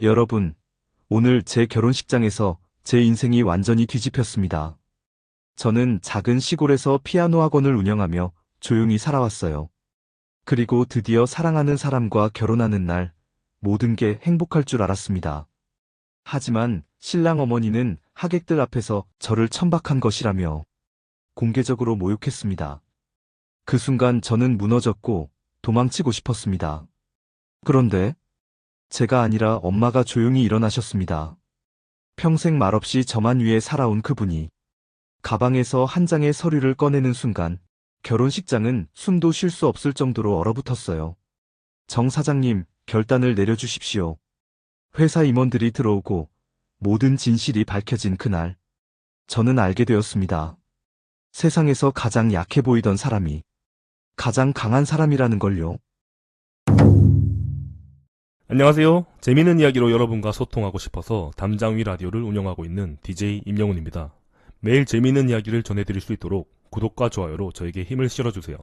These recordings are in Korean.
여러분, 오늘 제 결혼식장에서 제 인생이 완전히 뒤집혔습니다. 저는 작은 시골에서 피아노 학원을 운영하며 조용히 살아왔어요. 그리고 드디어 사랑하는 사람과 결혼하는 날, 모든 게 행복할 줄 알았습니다. 하지만 신랑 어머니는 하객들 앞에서 저를 천박한 것이라며 공개적으로 모욕했습니다. 그 순간 저는 무너졌고 도망치고 싶었습니다. 그런데 제가 아니라 엄마가 조용히 일어나셨습니다. 평생 말없이 저만 위해 살아온 그분이 가방에서 한 장의 서류를 꺼내는 순간 결혼식장은 숨도 쉴 수 없을 정도로 얼어붙었어요. 정 사장님, 결단을 내려주십시오. 회사 임원들이 들어오고 모든 진실이 밝혀진 그날, 저는 알게 되었습니다. 세상에서 가장 약해 보이던 사람이 가장 강한 사람이라는 걸요. 안녕하세요. 재미있는 이야기로 여러분과 소통하고 싶어서 담장위 라디오를 운영하고 있는 DJ 임영훈입니다. 매일 재미있는 이야기를 전해드릴 수 있도록 구독과 좋아요로 저에게 힘을 실어주세요.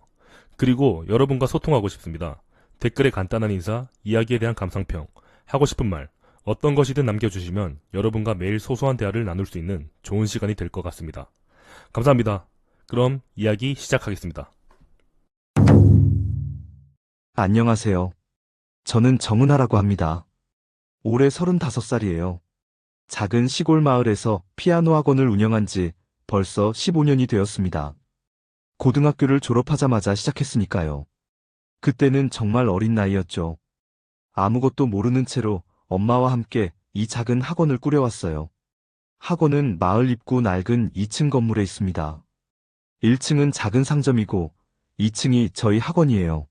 그리고 여러분과 소통하고 싶습니다. 댓글에 간단한 인사, 이야기에 대한 감상평, 하고 싶은 말, 어떤 것이든 남겨주시면 여러분과 매일 소소한 대화를 나눌 수 있는 좋은 시간이 될 것 같습니다. 감사합니다. 그럼 이야기 시작하겠습니다. 안녕하세요. 저는 정은하라고 합니다. 올해 35살이에요. 작은 시골 마을에서 피아노 학원을 운영한 지 벌써 15년이 되었습니다. 고등학교를 졸업하자마자 시작했으니까요. 그때는 정말 어린 나이였죠. 아무것도 모르는 채로 엄마와 함께 이 작은 학원을 꾸려왔어요. 학원은 마을 입구 낡은 2층 건물에 있습니다. 1층은 작은 상점이고 2층이 저희 학원이에요.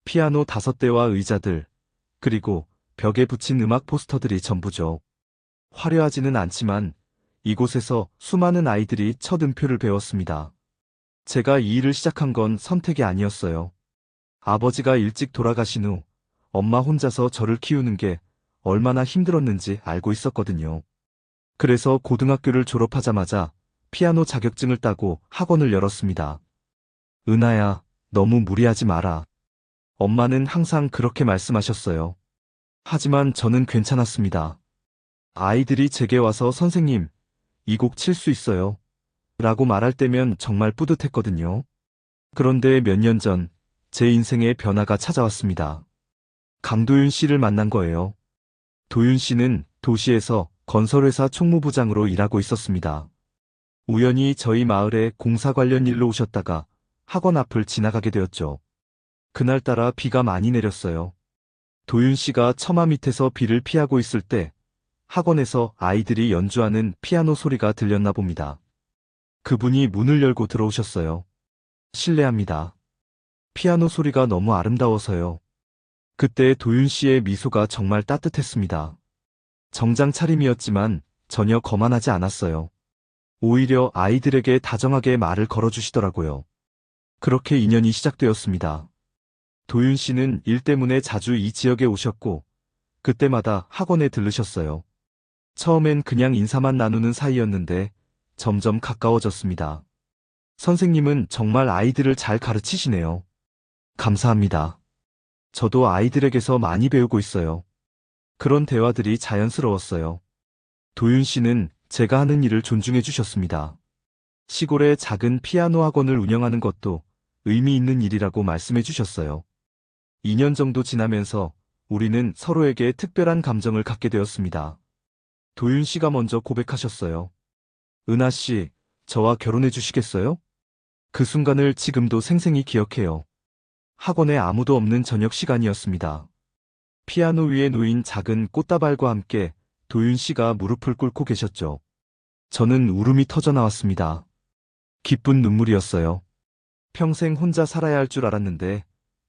피아노 5대와 의자들, 그리고 벽에 붙인 음악 포스터들이 전부죠. 화려하지는 않지만 이곳에서 수많은 아이들이 첫 음표를 배웠습니다. 제가 이 일을 시작한 건 선택이 아니었어요. 아버지가 일찍 돌아가신 후 엄마 혼자서 저를 키우는 게 얼마나 힘들었는지 알고 있었거든요. 그래서 고등학교를 졸업하자마자 피아노 자격증을 따고 학원을 열었습니다. 은하야, 너무 무리하지 마라. 엄마는 항상 그렇게 말씀하셨어요. 하지만 저는 괜찮았습니다. 아이들이 제게 와서 선생님, 이 곡 칠 수 있어요. 라고 말할 때면 정말 뿌듯했거든요. 그런데 몇 년 전, 제 인생에 변화가 찾아왔습니다. 강도윤 씨를 만난 거예요. 도윤 씨는 도시에서 건설회사 총무부장으로 일하고 있었습니다. 우연히 저희 마을에 공사 관련 일로 오셨다가 학원 앞을 지나가게 되었죠. 그날따라 비가 많이 내렸어요. 도윤 씨가 처마 밑에서 비를 피하고 있을 때 학원에서 아이들이 연주하는 피아노 소리가 들렸나 봅니다. 그분이 문을 열고 들어오셨어요. 실례합니다. 피아노 소리가 너무 아름다워서요. 그때 도윤 씨의 미소가 정말 따뜻했습니다. 정장 차림이었지만 전혀 거만하지 않았어요. 오히려 아이들에게 다정하게 말을 걸어주시더라고요. 그렇게 인연이 시작되었습니다. 도윤 씨는 일 때문에 자주 이 지역에 오셨고, 그때마다 학원에 들르셨어요. 처음엔 그냥 인사만 나누는 사이였는데, 점점 가까워졌습니다. 선생님은 정말 아이들을 잘 가르치시네요. 감사합니다. 저도 아이들에게서 많이 배우고 있어요. 그런 대화들이 자연스러웠어요. 도윤 씨는 제가 하는 일을 존중해 주셨습니다. 시골에 작은 피아노 학원을 운영하는 것도 의미 있는 일이라고 말씀해 주셨어요. 2년 정도 지나면서 우리는 서로에게 특별한 감정을 갖게 되었습니다. 도윤 씨가 먼저 고백하셨어요. 은하 씨, 저와 결혼해 주시겠어요? 그 순간을 지금도 생생히 기억해요. 학원에 아무도 없는 저녁 시간이었습니다. 피아노 위에 놓인 작은 꽃다발과 함께 도윤 씨가 무릎을 꿇고 계셨죠. 저는 울음이 터져 나왔습니다. 기쁜 눈물이었어요. 평생 혼자 살아야 할 줄 알았는데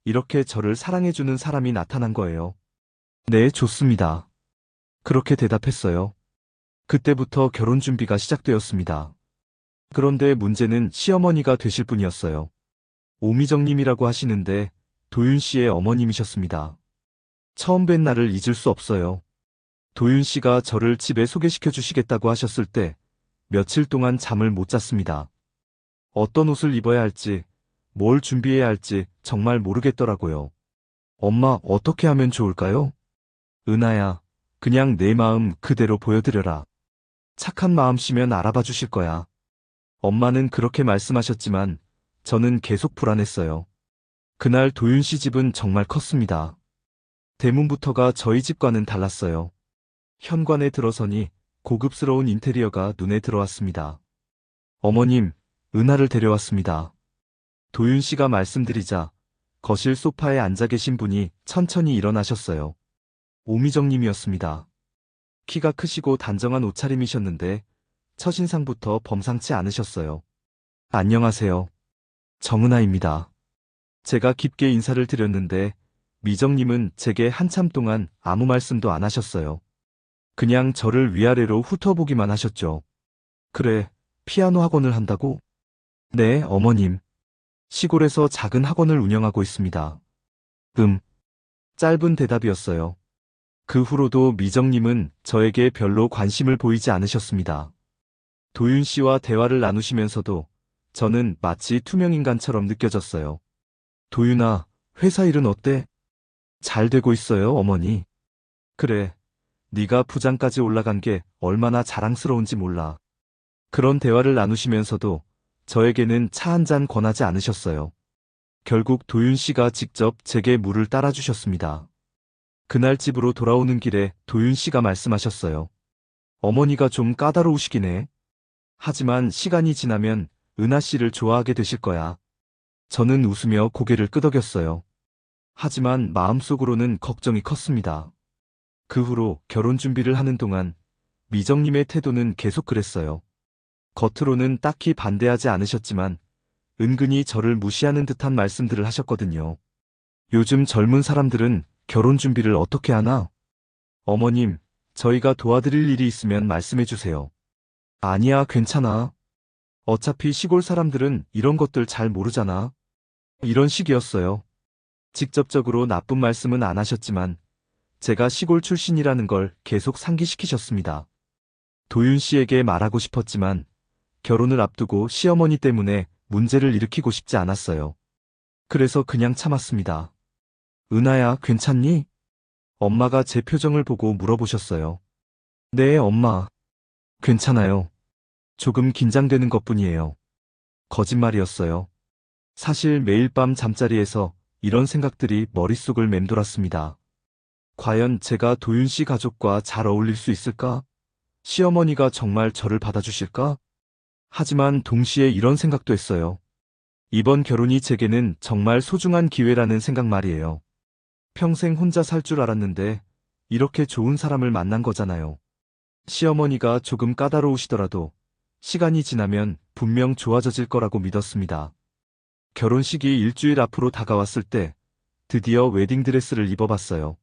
이렇게 저를 사랑해주는 사람이 나타난 거예요. 네, 좋습니다. 그렇게 대답했어요. 그때부터 결혼 준비가 시작되었습니다. 그런데 문제는 시어머니가 되실 분이었어요. 오미정님이라고 하시는데 도윤 씨의 어머님이셨습니다. 처음 뵌 날을 잊을 수 없어요. 도윤 씨가 저를 집에 소개시켜 주시겠다고 하셨을 때 며칠 동안 잠을 못 잤습니다. 어떤 옷을 입어야 할지, 뭘 준비해야 할지 정말 모르겠더라고요. 엄마, 어떻게 하면 좋을까요? 은하야, 그냥 내 마음 그대로 보여드려라. 착한 마음씨면 알아봐 주실 거야. 엄마는 그렇게 말씀하셨지만 저는 계속 불안했어요. 그날 도윤 씨 집은 정말 컸습니다. 대문부터가 저희 집과는 달랐어요. 현관에 들어서니 고급스러운 인테리어가 눈에 들어왔습니다. 어머님, 은하를 데려왔습니다. 도윤 씨가 말씀드리자 거실 소파에 앉아 계신 분이 천천히 일어나셨어요. 오미정 님이었습니다. 키가 크시고 단정한 옷차림이셨는데 첫인상부터 범상치 않으셨어요. 안녕하세요. 정은아입니다. 제가 깊게 인사를 드렸는데 미정님은 제게 한참 동안 아무 말씀도 안 하셨어요. 그냥 저를 위아래로 훑어보기만 하셨죠. 그래, 피아노 학원을 한다고? 네, 어머님. 시골에서 작은 학원을 운영하고 있습니다. 짧은 대답이었어요. 그 후로도 미정님은 저에게 별로 관심을 보이지 않으셨습니다. 도윤 씨와 대화를 나누시면서도 저는 마치 투명인간처럼 느껴졌어요. 도윤아, 회사 일은 어때? 잘 되고 있어요, 어머니. 그래, 네가 부장까지 올라간 게 얼마나 자랑스러운지 몰라. 그런 대화를 나누시면서도 저에게는 차 한 잔 권하지 않으셨어요. 결국 도윤 씨가 직접 제게 물을 따라주셨습니다. 그날 집으로 돌아오는 길에 도윤 씨가 말씀하셨어요. 어머니가 좀 까다로우시긴 해. 하지만 시간이 지나면 은하 씨를 좋아하게 되실 거야. 저는 웃으며 고개를 끄덕였어요. 하지만 마음속으로는 걱정이 컸습니다. 그 후로 결혼 준비를 하는 동안 미정님의 태도는 계속 그랬어요. 겉으로는 딱히 반대하지 않으셨지만 은근히 저를 무시하는 듯한 말씀들을 하셨거든요. 요즘 젊은 사람들은 결혼 준비를 어떻게 하나? 어머님, 저희가 도와드릴 일이 있으면 말씀해 주세요. 아니야, 괜찮아. 어차피 시골 사람들은 이런 것들 잘 모르잖아. 이런 식이었어요. 직접적으로 나쁜 말씀은 안 하셨지만 제가 시골 출신이라는 걸 계속 상기시키셨습니다. 도윤 씨에게 말하고 싶었지만 결혼을 앞두고 시어머니 때문에 문제를 일으키고 싶지 않았어요. 그래서 그냥 참았습니다. 은하야, 괜찮니? 엄마가 제 표정을 보고 물어보셨어요. 네, 엄마. 괜찮아요. 조금 긴장되는 것뿐이에요. 거짓말이었어요. 사실 매일 밤 잠자리에서 이런 생각들이 머릿속을 맴돌았습니다. 과연 제가 도윤 씨 가족과 잘 어울릴 수 있을까? 시어머니가 정말 저를 받아주실까? 하지만 동시에 이런 생각도 했어요. 이번 결혼이 제게는 정말 소중한 기회라는 생각 말이에요. 평생 혼자 살 줄 알았는데 이렇게 좋은 사람을 만난 거잖아요. 시어머니가 조금 까다로우시더라도 시간이 지나면 분명 좋아져질 거라고 믿었습니다. 결혼식이 일주일 앞으로 다가왔을 때 드디어 웨딩드레스를 입어봤어요.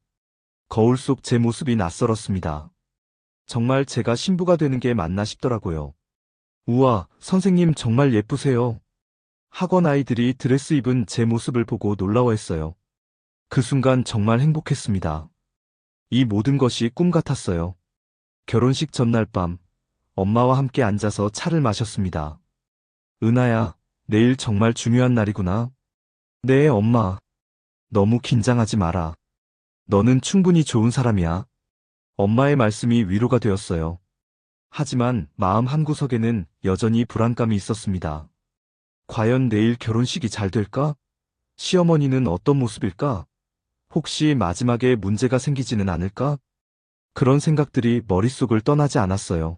거울 속 제 모습이 낯설었습니다. 정말 제가 신부가 되는 게 맞나 싶더라고요. 우와, 선생님 정말 예쁘세요. 학원 아이들이 드레스 입은 제 모습을 보고 놀라워했어요. 그 순간 정말 행복했습니다. 이 모든 것이 꿈 같았어요. 결혼식 전날 밤, 엄마와 함께 앉아서 차를 마셨습니다. 은하야, 내일 정말 중요한 날이구나. 네, 엄마. 너무 긴장하지 마라. 너는 충분히 좋은 사람이야. 엄마의 말씀이 위로가 되었어요. 하지만 마음 한구석에는 여전히 불안감이 있었습니다. 과연 내일 결혼식이 잘 될까? 시어머니는 어떤 모습일까? 혹시 마지막에 문제가 생기지는 않을까? 그런 생각들이 머릿속을 떠나지 않았어요.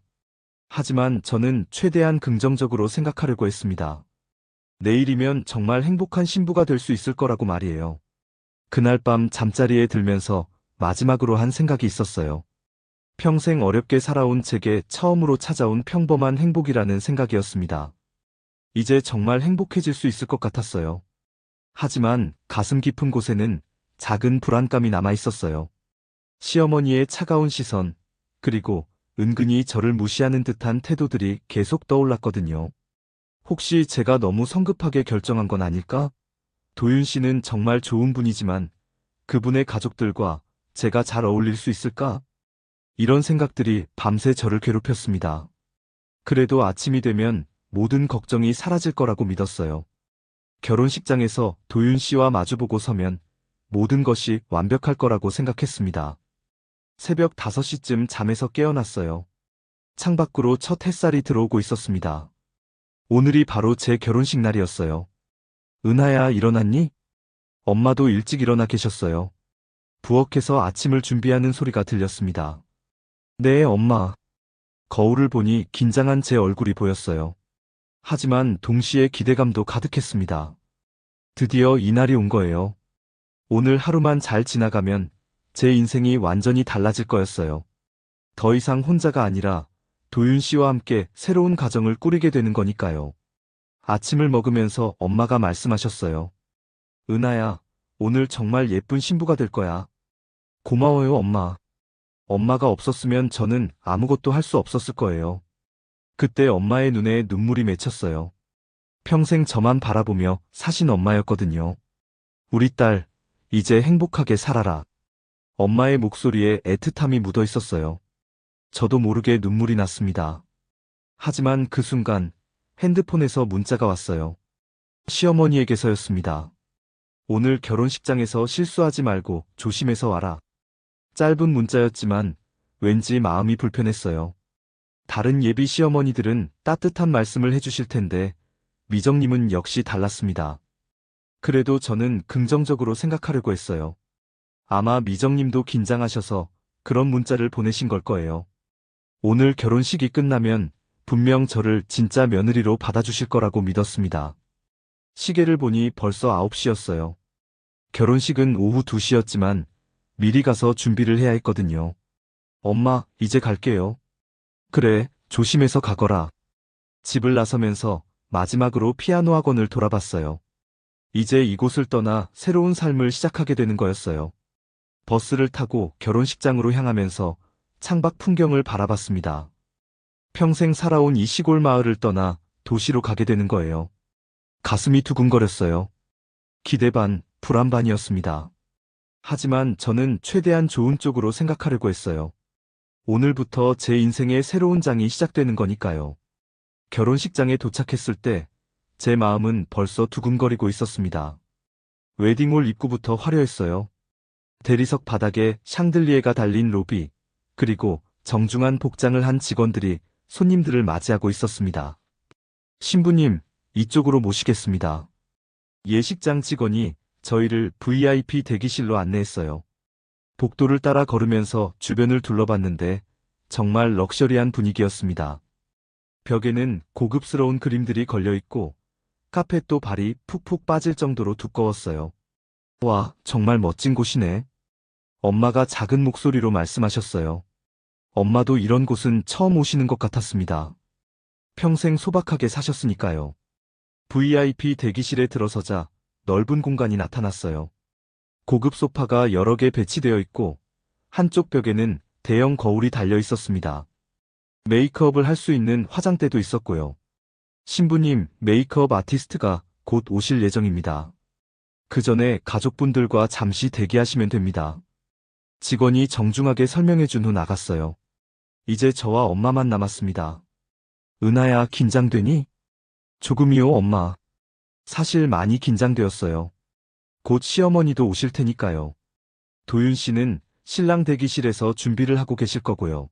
하지만 저는 최대한 긍정적으로 생각하려고 했습니다. 내일이면 정말 행복한 신부가 될 수 있을 거라고 말이에요. 그날 밤 잠자리에 들면서 마지막으로 한 생각이 있었어요. 평생 어렵게 살아온 제게 처음으로 찾아온 평범한 행복이라는 생각이었습니다. 이제 정말 행복해질 수 있을 것 같았어요. 하지만 가슴 깊은 곳에는 작은 불안감이 남아 있었어요. 시어머니의 차가운 시선, 그리고 은근히 저를 무시하는 듯한 태도들이 계속 떠올랐거든요. 혹시 제가 너무 성급하게 결정한 건 아닐까? 도윤 씨는 정말 좋은 분이지만 그분의 가족들과 제가 잘 어울릴 수 있을까? 이런 생각들이 밤새 저를 괴롭혔습니다. 그래도 아침이 되면 모든 걱정이 사라질 거라고 믿었어요. 결혼식장에서 도윤 씨와 마주보고 서면 모든 것이 완벽할 거라고 생각했습니다. 새벽 5시쯤 잠에서 깨어났어요. 창밖으로 첫 햇살이 들어오고 있었습니다. 오늘이 바로 제 결혼식 날이었어요. 은하야, 일어났니? 엄마도 일찍 일어나 계셨어요. 부엌에서 아침을 준비하는 소리가 들렸습니다. 네, 엄마. 거울을 보니 긴장한 제 얼굴이 보였어요. 하지만 동시에 기대감도 가득했습니다. 드디어 이날이 온 거예요. 오늘 하루만 잘 지나가면 제 인생이 완전히 달라질 거였어요. 더 이상 혼자가 아니라 도윤 씨와 함께 새로운 가정을 꾸리게 되는 거니까요. 아침을 먹으면서 엄마가 말씀하셨어요. 은하야, 오늘 정말 예쁜 신부가 될 거야. 고마워요, 엄마. 엄마가 없었으면 저는 아무것도 할 수 없었을 거예요. 그때 엄마의 눈에 눈물이 맺혔어요. 평생 저만 바라보며 사신 엄마였거든요. 우리 딸, 이제 행복하게 살아라. 엄마의 목소리에 애틋함이 묻어 있었어요. 저도 모르게 눈물이 났습니다. 하지만 그 순간 핸드폰에서 문자가 왔어요. 시어머니에게서였습니다. 오늘 결혼식장에서 실수하지 말고 조심해서 와라. 짧은 문자였지만 왠지 마음이 불편했어요. 다른 예비 시어머니들은 따뜻한 말씀을 해주실 텐데 미정님은 역시 달랐습니다. 그래도 저는 긍정적으로 생각하려고 했어요. 아마 미정님도 긴장하셔서 그런 문자를 보내신 걸 거예요. 오늘 결혼식이 끝나면 분명 저를 진짜 며느리로 받아주실 거라고 믿었습니다. 시계를 보니 벌써 9시였어요. 결혼식은 오후 2시였지만 미리 가서 준비를 해야 했거든요. 엄마, 이제 갈게요. 그래, 조심해서 가거라. 집을 나서면서 마지막으로 피아노 학원을 돌아봤어요. 이제 이곳을 떠나 새로운 삶을 시작하게 되는 거였어요. 버스를 타고 결혼식장으로 향하면서 창밖 풍경을 바라봤습니다. 평생 살아온 이 시골 마을을 떠나 도시로 가게 되는 거예요. 가슴이 두근거렸어요. 기대 반, 불안 반이었습니다. 하지만 저는 최대한 좋은 쪽으로 생각하려고 했어요. 오늘부터 제 인생의 새로운 장이 시작되는 거니까요. 결혼식장에 도착했을 때 제 마음은 벌써 두근거리고 있었습니다. 웨딩홀 입구부터 화려했어요. 대리석 바닥에 샹들리에가 달린 로비, 그리고 정중한 복장을 한 직원들이 손님들을 맞이하고 있었습니다. 신부님, 이쪽으로 모시겠습니다. 예식장 직원이 저희를 VIP 대기실로 안내했어요. 복도를 따라 걸으면서 주변을 둘러봤는데 정말 럭셔리한 분위기였습니다. 벽에는 고급스러운 그림들이 걸려있고 카펫도 발이 푹푹 빠질 정도로 두꺼웠어요. 와, 정말 멋진 곳이네. 엄마가 작은 목소리로 말씀하셨어요. 엄마도 이런 곳은 처음 오시는 것 같았습니다. 평생 소박하게 사셨으니까요. VIP 대기실에 들어서자 넓은 공간이 나타났어요. 고급 소파가 여러 개 배치되어 있고 한쪽 벽에는 대형 거울이 달려 있었습니다. 메이크업을 할 수 있는 화장대도 있었고요. 신부님, 메이크업 아티스트가 곧 오실 예정입니다. 그 전에 가족분들과 잠시 대기하시면 됩니다. 직원이 정중하게 설명해 준 후 나갔어요. 이제 저와 엄마만 남았습니다. 은하야, 긴장되니? 조금이요, 엄마. 사실 많이 긴장되었어요. 곧 시어머니도 오실 테니까요. 도윤 씨는 신랑 대기실에서 준비를 하고 계실 거고요.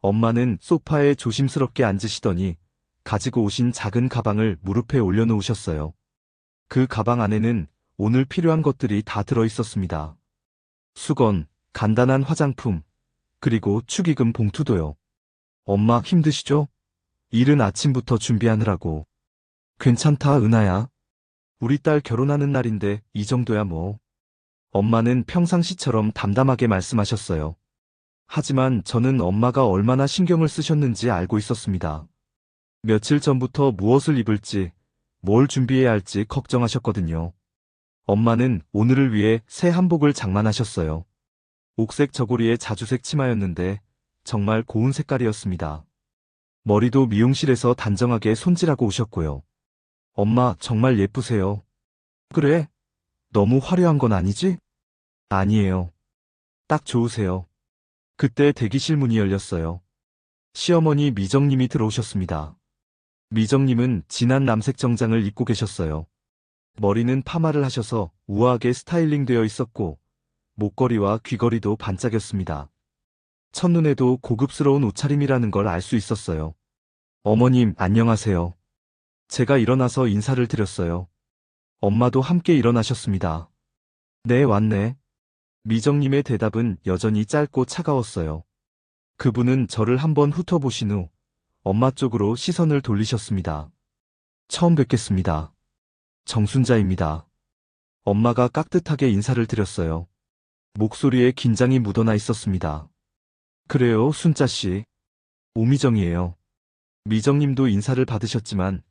엄마는 소파에 조심스럽게 앉으시더니 가지고 오신 작은 가방을 무릎에 올려놓으셨어요. 그 가방 안에는 오늘 필요한 것들이 다 들어있었습니다. 수건, 간단한 화장품, 그리고 축의금 봉투도요. 엄마 힘드시죠? 이른 아침부터 준비하느라고. 괜찮다, 은하야. 우리 딸 결혼하는 날인데 이 정도야 뭐. 엄마는 평상시처럼 담담하게 말씀하셨어요. 하지만 저는 엄마가 얼마나 신경을 쓰셨는지 알고 있었습니다. 며칠 전부터 무엇을 입을지, 뭘 준비해야 할지 걱정하셨거든요. 엄마는 오늘을 위해 새 한복을 장만하셨어요. 옥색 저고리에 자주색 치마였는데 정말 고운 색깔이었습니다. 머리도 미용실에서 단정하게 손질하고 오셨고요. 엄마, 정말 예쁘세요. 그래? 너무 화려한 건 아니지? 아니에요. 딱 좋으세요. 그때 대기실 문이 열렸어요. 시어머니 미정님이 들어오셨습니다. 미정님은 진한 남색 정장을 입고 계셨어요. 머리는 파마를 하셔서 우아하게 스타일링 되어 있었고 목걸이와 귀걸이도 반짝였습니다. 첫눈에도 고급스러운 옷차림이라는 걸 알 수 있었어요. 어머님, 안녕하세요. 제가 일어나서 인사를 드렸어요. 엄마도 함께 일어나셨습니다. 네, 왔네. 미정님의 대답은 여전히 짧고 차가웠어요. 그분은 저를 한번 훑어보신 후 엄마 쪽으로 시선을 돌리셨습니다. 처음 뵙겠습니다. 정순자입니다. 엄마가 깍듯하게 인사를 드렸어요. 목소리에 긴장이 묻어나 있었습니다. 그래요, 순자씨. 오미정이에요. 미정님도 인사를 받으셨지만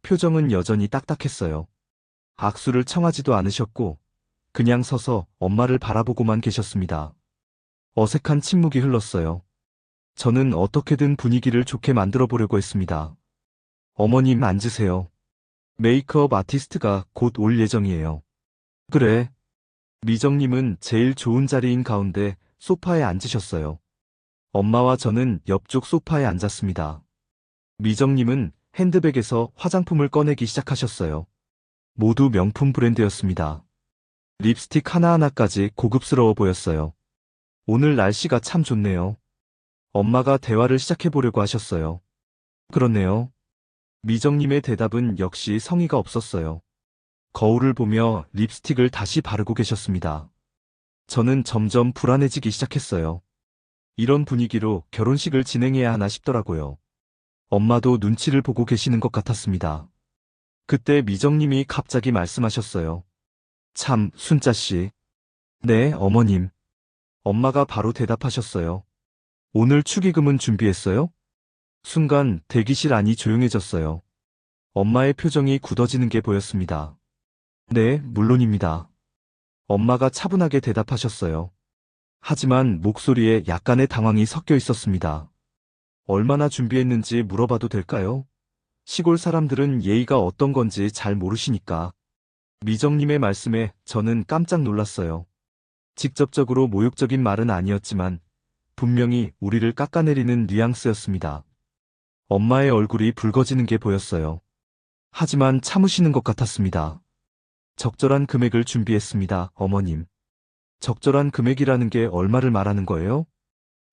표정은 여전히 딱딱했어요. 악수를 청하지도 않으셨고 그냥 서서 엄마를 바라보고만 계셨습니다. 어색한 침묵이 흘렀어요. 저는 어떻게든 분위기를 좋게 만들어 보려고 했습니다. 어머님 앉으세요. 메이크업 아티스트가 곧 올 예정이에요. 그래. 미정님은 제일 좋은 자리인 가운데 소파에 앉으셨어요. 엄마와 저는 옆쪽 소파에 앉았습니다. 미정님은 핸드백에서 화장품을 꺼내기 시작하셨어요. 모두 명품 브랜드였습니다. 립스틱 하나하나까지 고급스러워 보였어요. 오늘 날씨가 참 좋네요. 엄마가 대화를 시작해보려고 하셨어요. 그렇네요. 미정님의 대답은 역시 성의가 없었어요. 거울을 보며 립스틱을 다시 바르고 계셨습니다. 저는 점점 불안해지기 시작했어요. 이런 분위기로 결혼식을 진행해야 하나 싶더라고요. 엄마도 눈치를 보고 계시는 것 같았습니다. 그때 미정님이 갑자기 말씀하셨어요. 참, 순자씨. 네, 어머님. 엄마가 바로 대답하셨어요. 오늘 축의금은 준비했어요? 순간 대기실 안이 조용해졌어요. 엄마의 표정이 굳어지는 게 보였습니다. 네, 물론입니다. 엄마가 차분하게 대답하셨어요. 하지만 목소리에 약간의 당황이 섞여 있었습니다. 얼마나 준비했는지 물어봐도 될까요? 시골 사람들은 예의가 어떤 건지 잘 모르시니까. 미정님의 말씀에 저는 깜짝 놀랐어요. 직접적으로 모욕적인 말은 아니었지만 분명히 우리를 깎아내리는 뉘앙스였습니다. 엄마의 얼굴이 붉어지는 게 보였어요. 하지만 참으시는 것 같았습니다. 적절한 금액을 준비했습니다, 어머님. 적절한 금액이라는 게 얼마를 말하는 거예요?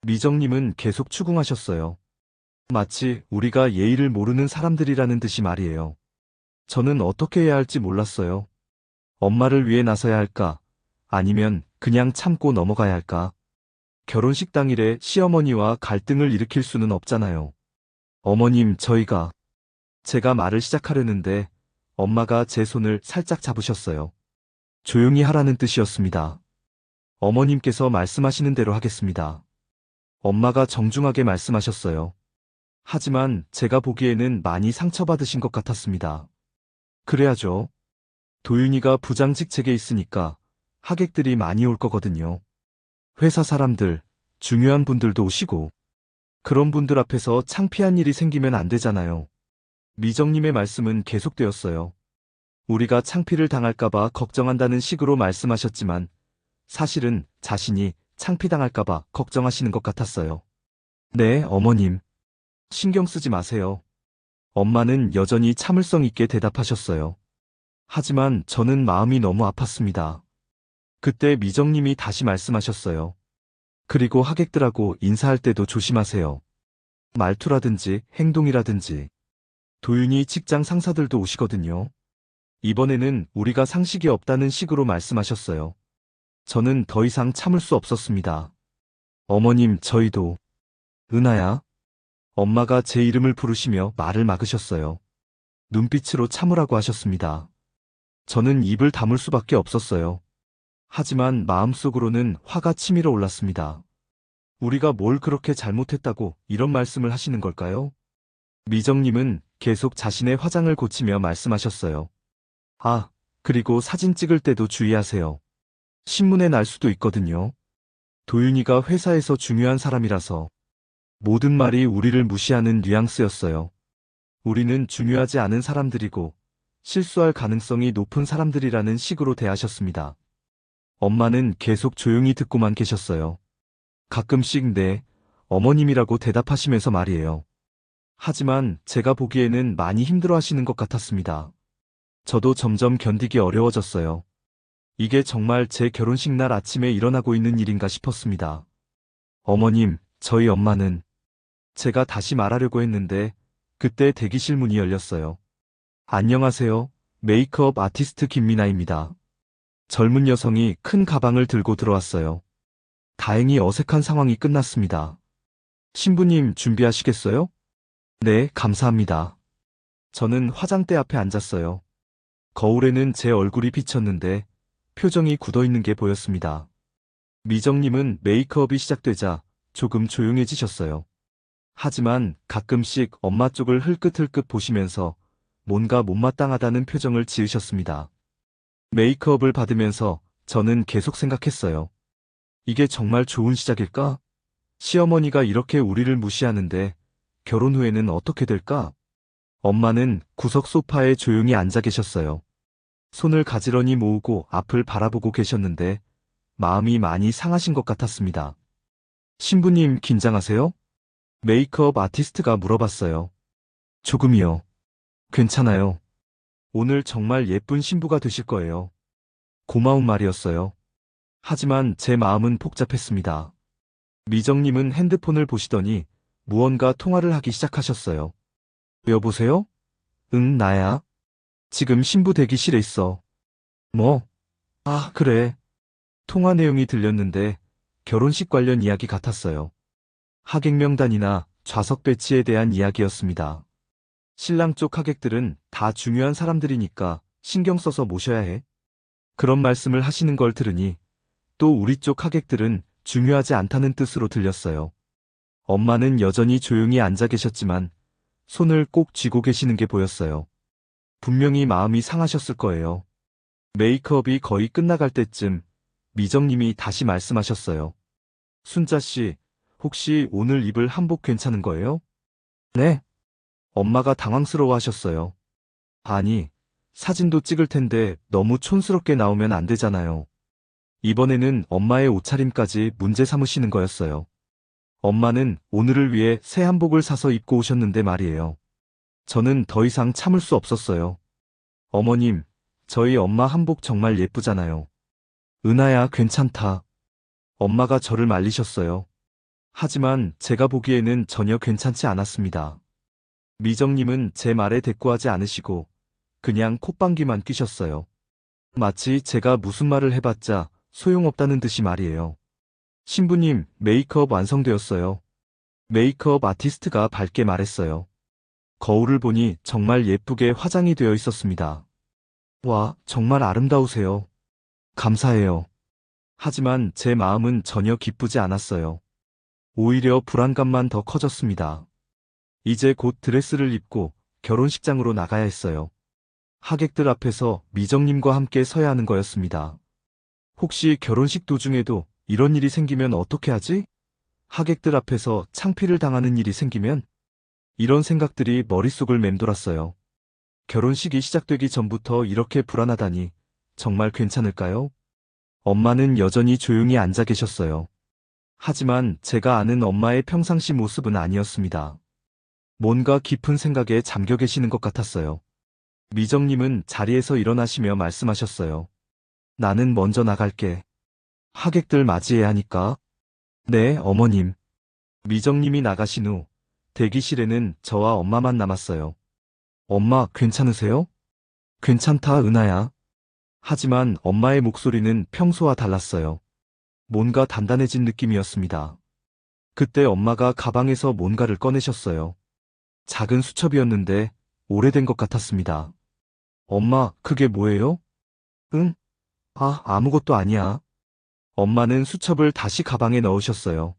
미정님은 계속 추궁하셨어요. 마치 우리가 예의를 모르는 사람들이라는 듯이 말이에요. 저는 어떻게 해야 할지 몰랐어요. 엄마를 위해 나서야 할까? 아니면 그냥 참고 넘어가야 할까? 결혼식 당일에 시어머니와 갈등을 일으킬 수는 없잖아요. 어머님, 제가 말을 시작하려는데 엄마가 제 손을 살짝 잡으셨어요. 조용히 하라는 뜻이었습니다. 어머님께서 말씀하시는 대로 하겠습니다. 엄마가 정중하게 말씀하셨어요. 하지만 제가 보기에는 많이 상처받으신 것 같았습니다. 그래야죠. 도윤이가 부장 직책에 있으니까 하객들이 많이 올 거거든요. 회사 사람들, 중요한 분들도 오시고, 그런 분들 앞에서 창피한 일이 생기면 안 되잖아요. 미정님의 말씀은 계속되었어요. 우리가 창피를 당할까봐 걱정한다는 식으로 말씀하셨지만, 사실은 자신이 창피당할까봐 걱정하시는 것 같았어요. 네, 어머님. 신경 쓰지 마세요. 엄마는 여전히 참을성 있게 대답하셨어요. 하지만 저는 마음이 너무 아팠습니다. 그때 미정님이 다시 말씀하셨어요. 그리고 하객들하고 인사할 때도 조심하세요. 말투라든지 행동이라든지. 도윤이 직장 상사들도 오시거든요. 이번에는 우리가 상식이 없다는 식으로 말씀하셨어요. 저는 더 이상 참을 수 없었습니다. 어머님, 저희도. 은하야. 엄마가 제 이름을 부르시며 말을 막으셨어요. 눈빛으로 참으라고 하셨습니다. 저는 입을 다물 수밖에 없었어요. 하지만 마음속으로는 화가 치밀어 올랐습니다. 우리가 뭘 그렇게 잘못했다고 이런 말씀을 하시는 걸까요? 미정님은 계속 자신의 화장을 고치며 말씀하셨어요. 아, 그리고 사진 찍을 때도 주의하세요. 신문에 날 수도 있거든요. 도윤이가 회사에서 중요한 사람이라서. 모든 말이 우리를 무시하는 뉘앙스였어요. 우리는 중요하지 않은 사람들이고 실수할 가능성이 높은 사람들이라는 식으로 대하셨습니다. 엄마는 계속 조용히 듣고만 계셨어요. 가끔씩 네, 어머님이라고 대답하시면서 말이에요. 하지만 제가 보기에는 많이 힘들어하시는 것 같았습니다. 저도 점점 견디기 어려워졌어요. 이게 정말 제 결혼식 날 아침에 일어나고 있는 일인가 싶었습니다. 어머님, 저희 엄마는 제가 다시 말하려고 했는데 그때 대기실 문이 열렸어요. 안녕하세요. 메이크업 아티스트 김미나입니다. 젊은 여성이 큰 가방을 들고 들어왔어요. 다행히 어색한 상황이 끝났습니다. 신부님 준비하시겠어요? 네, 감사합니다. 저는 화장대 앞에 앉았어요. 거울에는 제 얼굴이 비쳤는데 표정이 굳어 있는 게 보였습니다. 미정님은 메이크업이 시작되자 조금 조용해지셨어요. 하지만 가끔씩 엄마 쪽을 흘끗흘끗 보시면서 뭔가 못마땅하다는 표정을 지으셨습니다. 메이크업을 받으면서 저는 계속 생각했어요. 이게 정말 좋은 시작일까? 시어머니가 이렇게 우리를 무시하는데 결혼 후에는 어떻게 될까? 엄마는 구석 소파에 조용히 앉아 계셨어요. 손을 가지런히 모으고 앞을 바라보고 계셨는데 마음이 많이 상하신 것 같았습니다. 신부님 긴장하세요? 메이크업 아티스트가 물어봤어요. 조금이요. 괜찮아요. 오늘 정말 예쁜 신부가 되실 거예요. 고마운 말이었어요. 하지만 제 마음은 복잡했습니다. 미정님은 핸드폰을 보시더니 무언가 통화를 하기 시작하셨어요. 여보세요? 응, 나야. 지금 신부 대기실에 있어. 뭐? 아, 그래. 통화 내용이 들렸는데 결혼식 관련 이야기 같았어요. 하객 명단이나 좌석 배치에 대한 이야기였습니다. 신랑 쪽 하객들은 다 중요한 사람들이니까 신경 써서 모셔야 해. 그런 말씀을 하시는 걸 들으니 또 우리 쪽 하객들은 중요하지 않다는 뜻으로 들렸어요. 엄마는 여전히 조용히 앉아 계셨지만 손을 꼭 쥐고 계시는 게 보였어요. 분명히 마음이 상하셨을 거예요. 메이크업이 거의 끝나갈 때쯤 미정님이 다시 말씀하셨어요. 순자 씨, 혹시 오늘 입을 한복 괜찮은 거예요? 네. 엄마가 당황스러워 하셨어요. 아니, 사진도 찍을 텐데 너무 촌스럽게 나오면 안 되잖아요. 이번에는 엄마의 옷차림까지 문제 삼으시는 거였어요. 엄마는 오늘을 위해 새 한복을 사서 입고 오셨는데 말이에요. 저는 더 이상 참을 수 없었어요. 어머님, 저희 엄마 한복 정말 예쁘잖아요. 은하야, 괜찮다. 엄마가 저를 말리셨어요. 하지만 제가 보기에는 전혀 괜찮지 않았습니다. 미정님은 제 말에 대꾸하지 않으시고 그냥 콧방귀만 뀌셨어요. 마치 제가 무슨 말을 해봤자 소용없다는 듯이 말이에요. 신부님, 메이크업 완성되었어요. 메이크업 아티스트가 밝게 말했어요. 거울을 보니 정말 예쁘게 화장이 되어 있었습니다. 와, 정말 아름다우세요. 감사해요. 하지만 제 마음은 전혀 기쁘지 않았어요. 오히려 불안감만 더 커졌습니다. 이제 곧 드레스를 입고 결혼식장으로 나가야 했어요. 하객들 앞에서 미정님과 함께 서야 하는 거였습니다. 혹시 결혼식 도중에도 이런 일이 생기면 어떻게 하지? 하객들 앞에서 창피를 당하는 일이 생기면? 이런 생각들이 머릿속을 맴돌았어요. 결혼식이 시작되기 전부터 이렇게 불안하다니 정말 괜찮을까요? 엄마는 여전히 조용히 앉아 계셨어요. 하지만 제가 아는 엄마의 평상시 모습은 아니었습니다. 뭔가 깊은 생각에 잠겨 계시는 것 같았어요. 미정님은 자리에서 일어나시며 말씀하셨어요. 나는 먼저 나갈게. 하객들 맞이해야 하니까. 네, 어머님. 미정님이 나가신 후 대기실에는 저와 엄마만 남았어요. 엄마, 괜찮으세요? 괜찮다, 은하야. 하지만 엄마의 목소리는 평소와 달랐어요. 뭔가 단단해진 느낌이었습니다. 그때 엄마가 가방에서 뭔가를 꺼내셨어요. 작은 수첩이었는데 오래된 것 같았습니다. 엄마, 그게 뭐예요? 응? 아, 아무것도 아니야. 엄마는 수첩을 다시 가방에 넣으셨어요.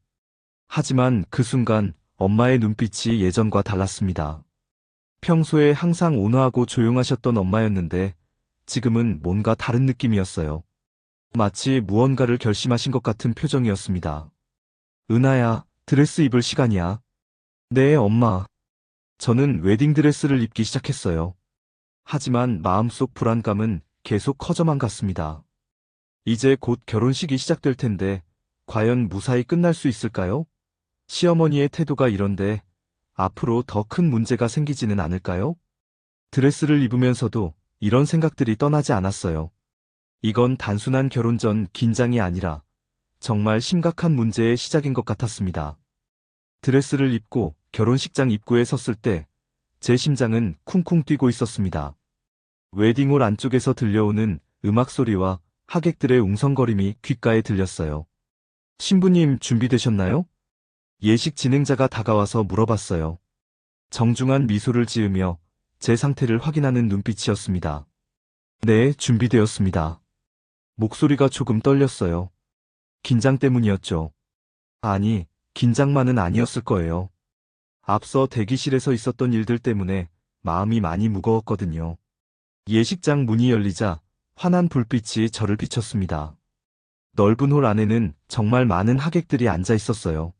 하지만 그 순간 엄마의 눈빛이 예전과 달랐습니다. 평소에 항상 온화하고 조용하셨던 엄마였는데 지금은 뭔가 다른 느낌이었어요. 마치 무언가를 결심하신 것 같은 표정이었습니다. 은하야, 드레스 입을 시간이야. 네, 엄마. 저는 웨딩드레스를 입기 시작했어요. 하지만 마음속 불안감은 계속 커져만 갔습니다. 이제 곧 결혼식이 시작될 텐데 과연 무사히 끝날 수 있을까요? 시어머니의 태도가 이런데 앞으로 더 큰 문제가 생기지는 않을까요? 드레스를 입으면서도 이런 생각들이 떠나지 않았어요. 이건 단순한 결혼 전 긴장이 아니라 정말 심각한 문제의 시작인 것 같았습니다. 드레스를 입고 결혼식장 입구에 섰을 때 제 심장은 쿵쿵 뛰고 있었습니다. 웨딩홀 안쪽에서 들려오는 음악 소리와 하객들의 웅성거림이 귓가에 들렸어요. 신부님 준비되셨나요? 예식 진행자가 다가와서 물어봤어요. 정중한 미소를 지으며 제 상태를 확인하는 눈빛이었습니다. 네, 준비되었습니다. 목소리가 조금 떨렸어요. 긴장 때문이었죠. 아니, 긴장만은 아니었을 거예요. 앞서 대기실에서 있었던 일들 때문에 마음이 많이 무거웠거든요. 예식장 문이 열리자 환한 불빛이 저를 비췄습니다. 넓은 홀 안에는 정말 많은 하객들이 앉아 있었어요.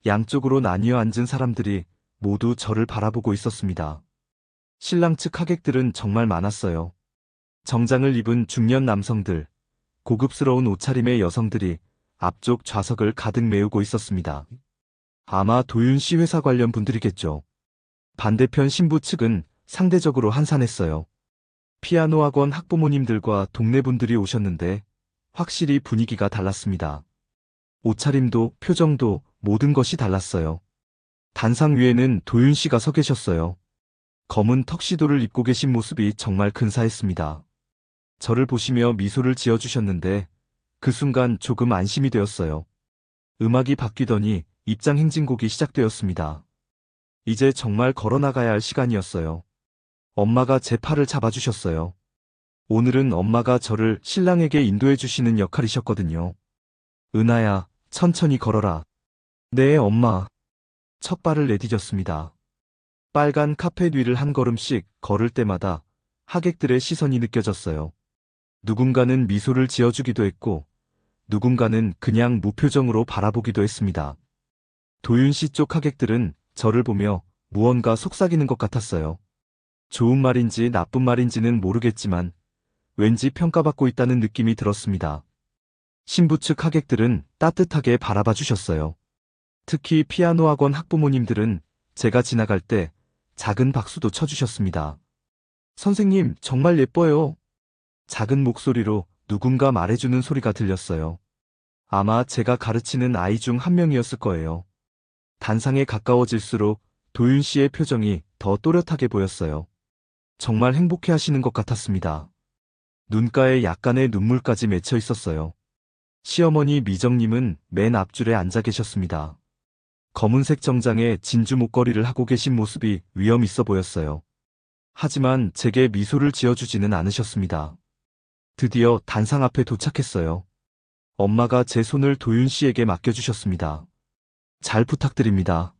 양쪽으로 나뉘어 앉은 사람들이 모두 저를 바라보고 있었습니다. 신랑 측 하객들은 정말 많았어요. 정장을 입은 중년 남성들, 고급스러운 옷차림의 여성들이 앞쪽 좌석을 가득 메우고 있었습니다. 아마 도윤 씨 회사 관련 분들이겠죠. 반대편 신부 측은 상대적으로 한산했어요. 피아노 학원 학부모님들과 동네 분들이 오셨는데 확실히 분위기가 달랐습니다. 옷차림도 표정도 모든 것이 달랐어요. 단상 위에는 도윤 씨가 서 계셨어요. 검은 턱시도를 입고 계신 모습이 정말 근사했습니다. 저를 보시며 미소를 지어주셨는데 그 순간 조금 안심이 되었어요. 음악이 바뀌더니 입장 행진곡이 시작되었습니다. 이제 정말 걸어나가야 할 시간이었어요. 엄마가 제 팔을 잡아주셨어요. 오늘은 엄마가 저를 신랑에게 인도해 주시는 역할이셨거든요. 은하야, 천천히 걸어라. 네, 엄마. 첫 발을 내디뎠습니다. 빨간 카펫 위를 한 걸음씩 걸을 때마다 하객들의 시선이 느껴졌어요. 누군가는 미소를 지어주기도 했고, 누군가는 그냥 무표정으로 바라보기도 했습니다. 도윤 씨 쪽 하객들은 저를 보며 무언가 속삭이는 것 같았어요. 좋은 말인지 나쁜 말인지는 모르겠지만 왠지 평가받고 있다는 느낌이 들었습니다. 신부 측 하객들은 따뜻하게 바라봐 주셨어요. 특히 피아노 학원 학부모님들은 제가 지나갈 때 작은 박수도 쳐주셨습니다. 선생님, 정말 예뻐요. 작은 목소리로 누군가 말해주는 소리가 들렸어요. 아마 제가 가르치는 아이 중 한 명이었을 거예요. 단상에 가까워질수록 도윤 씨의 표정이 더 또렷하게 보였어요. 정말 행복해 하시는 것 같았습니다. 눈가에 약간의 눈물까지 맺혀 있었어요. 시어머니 미정님은 맨 앞줄에 앉아 계셨습니다. 검은색 정장에 진주 목걸이를 하고 계신 모습이 위험 있어 보였어요. 하지만 제게 미소를 지어주지는 않으셨습니다. 드디어 단상 앞에 도착했어요. 엄마가 제 손을 도윤 씨에게 맡겨주셨습니다. 잘 부탁드립니다.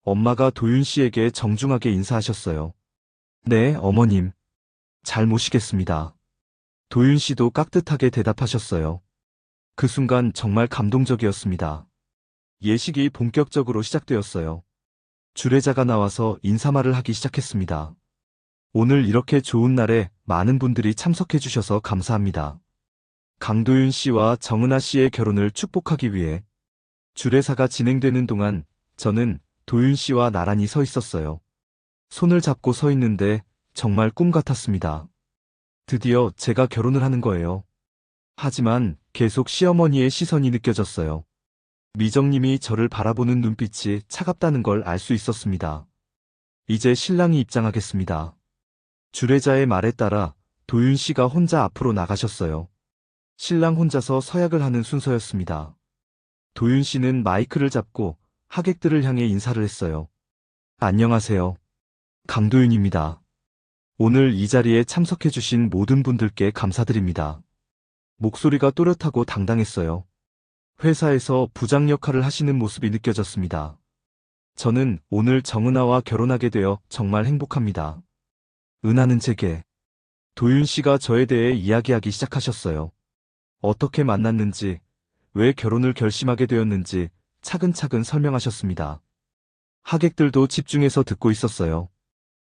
엄마가 도윤 씨에게 정중하게 인사하셨어요. 네, 어머님. 잘 모시겠습니다. 도윤 씨도 깍듯하게 대답하셨어요. 그 순간 정말 감동적이었습니다. 예식이 본격적으로 시작되었어요. 주례자가 나와서 인사말을 하기 시작했습니다. 오늘 이렇게 좋은 날에 많은 분들이 참석해 주셔서 감사합니다. 강도윤 씨와 정은하 씨의 결혼을 축복하기 위해 주례사가 진행되는 동안 저는 도윤 씨와 나란히 서 있었어요. 손을 잡고 서 있는데 정말 꿈 같았습니다. 드디어 제가 결혼을 하는 거예요. 하지만 계속 시어머니의 시선이 느껴졌어요. 미정님이 저를 바라보는 눈빛이 차갑다는 걸 알 수 있었습니다. 이제 신랑이 입장하겠습니다. 주례자의 말에 따라 도윤 씨가 혼자 앞으로 나가셨어요. 신랑 혼자서 서약을 하는 순서였습니다. 도윤 씨는 마이크를 잡고 하객들을 향해 인사를 했어요. 안녕하세요. 강도윤입니다. 오늘 이 자리에 참석해주신 모든 분들께 감사드립니다. 목소리가 또렷하고 당당했어요. 회사에서 부장 역할을 하시는 모습이 느껴졌습니다. 저는 오늘 정은하와 결혼하게 되어 정말 행복합니다. 은하는 제게. 도윤 씨가 저에 대해 이야기하기 시작하셨어요. 어떻게 만났는지, 왜 결혼을 결심하게 되었는지 차근차근 설명하셨습니다. 하객들도 집중해서 듣고 있었어요.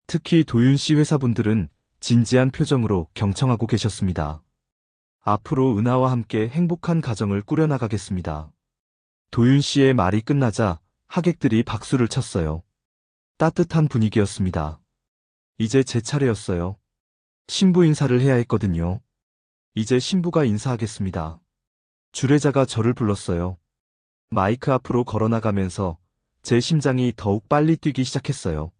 특히 도윤 씨 회사분들은 진지한 표정으로 경청하고 계셨습니다. 앞으로 은하와 함께 행복한 가정을 꾸려나가겠습니다. 도윤 씨의 말이 끝나자 하객들이 박수를 쳤어요. 따뜻한 분위기였습니다. 이제 제 차례였어요. 신부 인사를 해야 했거든요. 이제 신부가 인사하겠습니다. 주례자가 저를 불렀어요. 마이크 앞으로 걸어나가면서 제 심장이 더욱 빨리 뛰기 시작했어요.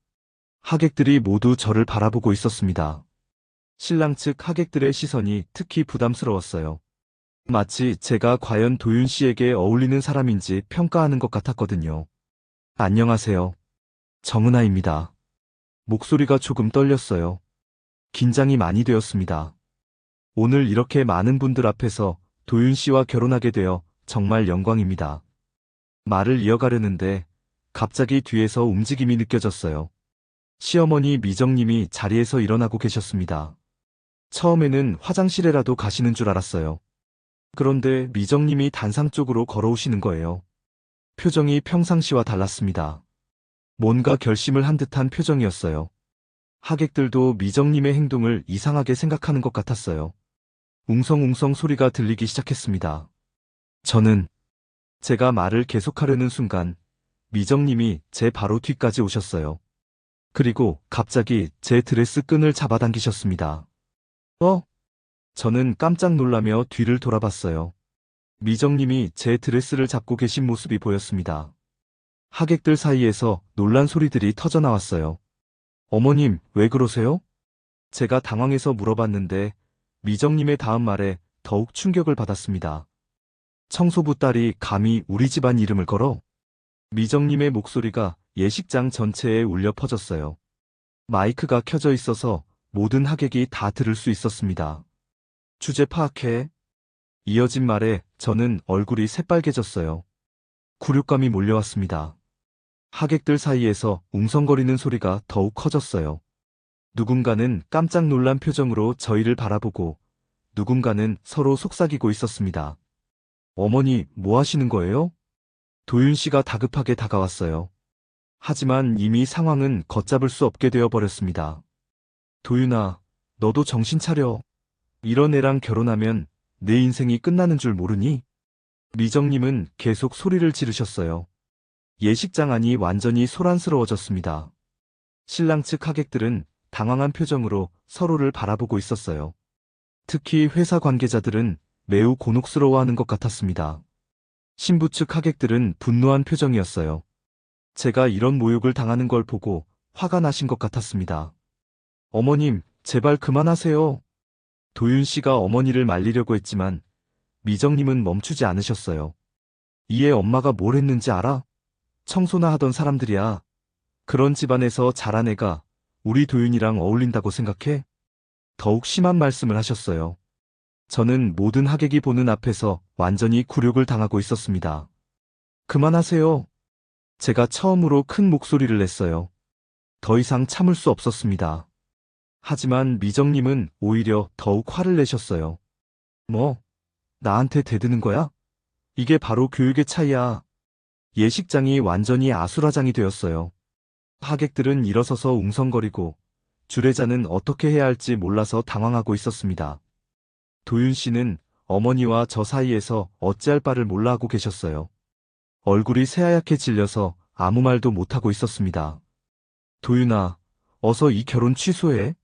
하객들이 모두 저를 바라보고 있었습니다. 신랑 측 하객들의 시선이 특히 부담스러웠어요. 마치 제가 과연 도윤 씨에게 어울리는 사람인지 평가하는 것 같았거든요. 안녕하세요. 정은아입니다. 목소리가 조금 떨렸어요. 긴장이 많이 되었습니다. 오늘 이렇게 많은 분들 앞에서 도윤 씨와 결혼하게 되어 정말 영광입니다. 말을 이어가려는데 갑자기 뒤에서 움직임이 느껴졌어요. 시어머니 미정님이 자리에서 일어나고 계셨습니다. 처음에는 화장실에라도 가시는 줄 알았어요. 그런데 미정님이 단상 쪽으로 걸어오시는 거예요. 표정이 평상시와 달랐습니다. 뭔가 결심을 한 듯한 표정이었어요. 하객들도 미정님의 행동을 이상하게 생각하는 것 같았어요. 웅성웅성 소리가 들리기 시작했습니다. 제가 말을 계속하려는 순간 미정님이 제 바로 뒤까지 오셨어요. 그리고 갑자기 제 드레스 끈을 잡아당기셨습니다. 저는 깜짝 놀라며 뒤를 돌아봤어요. 미정님이 제 드레스를 잡고 계신 모습이 보였습니다. 하객들 사이에서 놀란 소리들이 터져나왔어요. 어머님, 왜 그러세요? 제가 당황해서 물어봤는데 미정님의 다음 말에 더욱 충격을 받았습니다. 청소부 딸이 감히 우리 집안 이름을 걸어? 미정님의 목소리가 예식장 전체에 울려 퍼졌어요. 마이크가 켜져 있어서 모든 하객이 다 들을 수 있었습니다. 주제 파악해. 이어진 말에 저는 얼굴이 새빨개졌어요. 굴욕감이 몰려왔습니다. 하객들 사이에서 웅성거리는 소리가 더욱 커졌어요. 누군가는 깜짝 놀란 표정으로 저희를 바라보고 누군가는 서로 속삭이고 있었습니다. 어머니, 뭐 하시는 거예요? 도윤 씨가 다급하게 다가왔어요. 하지만 이미 상황은 걷잡을 수 없게 되어버렸습니다. 도윤아, 너도 정신 차려. 이런 애랑 결혼하면 내 인생이 끝나는 줄 모르니? 미정님은 계속 소리를 지르셨어요. 예식장 안이 완전히 소란스러워졌습니다. 신랑 측 하객들은 당황한 표정으로 서로를 바라보고 있었어요. 특히 회사 관계자들은 매우 곤혹스러워하는 것 같았습니다. 신부 측 하객들은 분노한 표정이었어요. 제가 이런 모욕을 당하는 걸 보고 화가 나신 것 같았습니다. 어머님, 제발 그만하세요. 도윤 씨가 어머니를 말리려고 했지만 미정님은 멈추지 않으셨어요. 이에 엄마가 뭘 했는지 알아? 청소나 하던 사람들이야. 그런 집안에서 자란 애가 우리 도윤이랑 어울린다고 생각해? 더욱 심한 말씀을 하셨어요. 저는 모든 하객이 보는 앞에서 완전히 굴욕을 당하고 있었습니다. 그만하세요. 제가 처음으로 큰 목소리를 냈어요. 더 이상 참을 수 없었습니다. 하지만 미정님은 오히려 더욱 화를 내셨어요. 뭐? 나한테 대드는 거야? 이게 바로 교육의 차이야. 예식장이 완전히 아수라장이 되었어요. 하객들은 일어서서 웅성거리고 주례자는 어떻게 해야 할지 몰라서 당황하고 있었습니다. 도윤 씨는 어머니와 저 사이에서 어찌할 바를 몰라 하고 계셨어요. 얼굴이 새하얗게 질려서 아무 말도 못하고 있었습니다. 도윤아, 어서 이 결혼 취소해.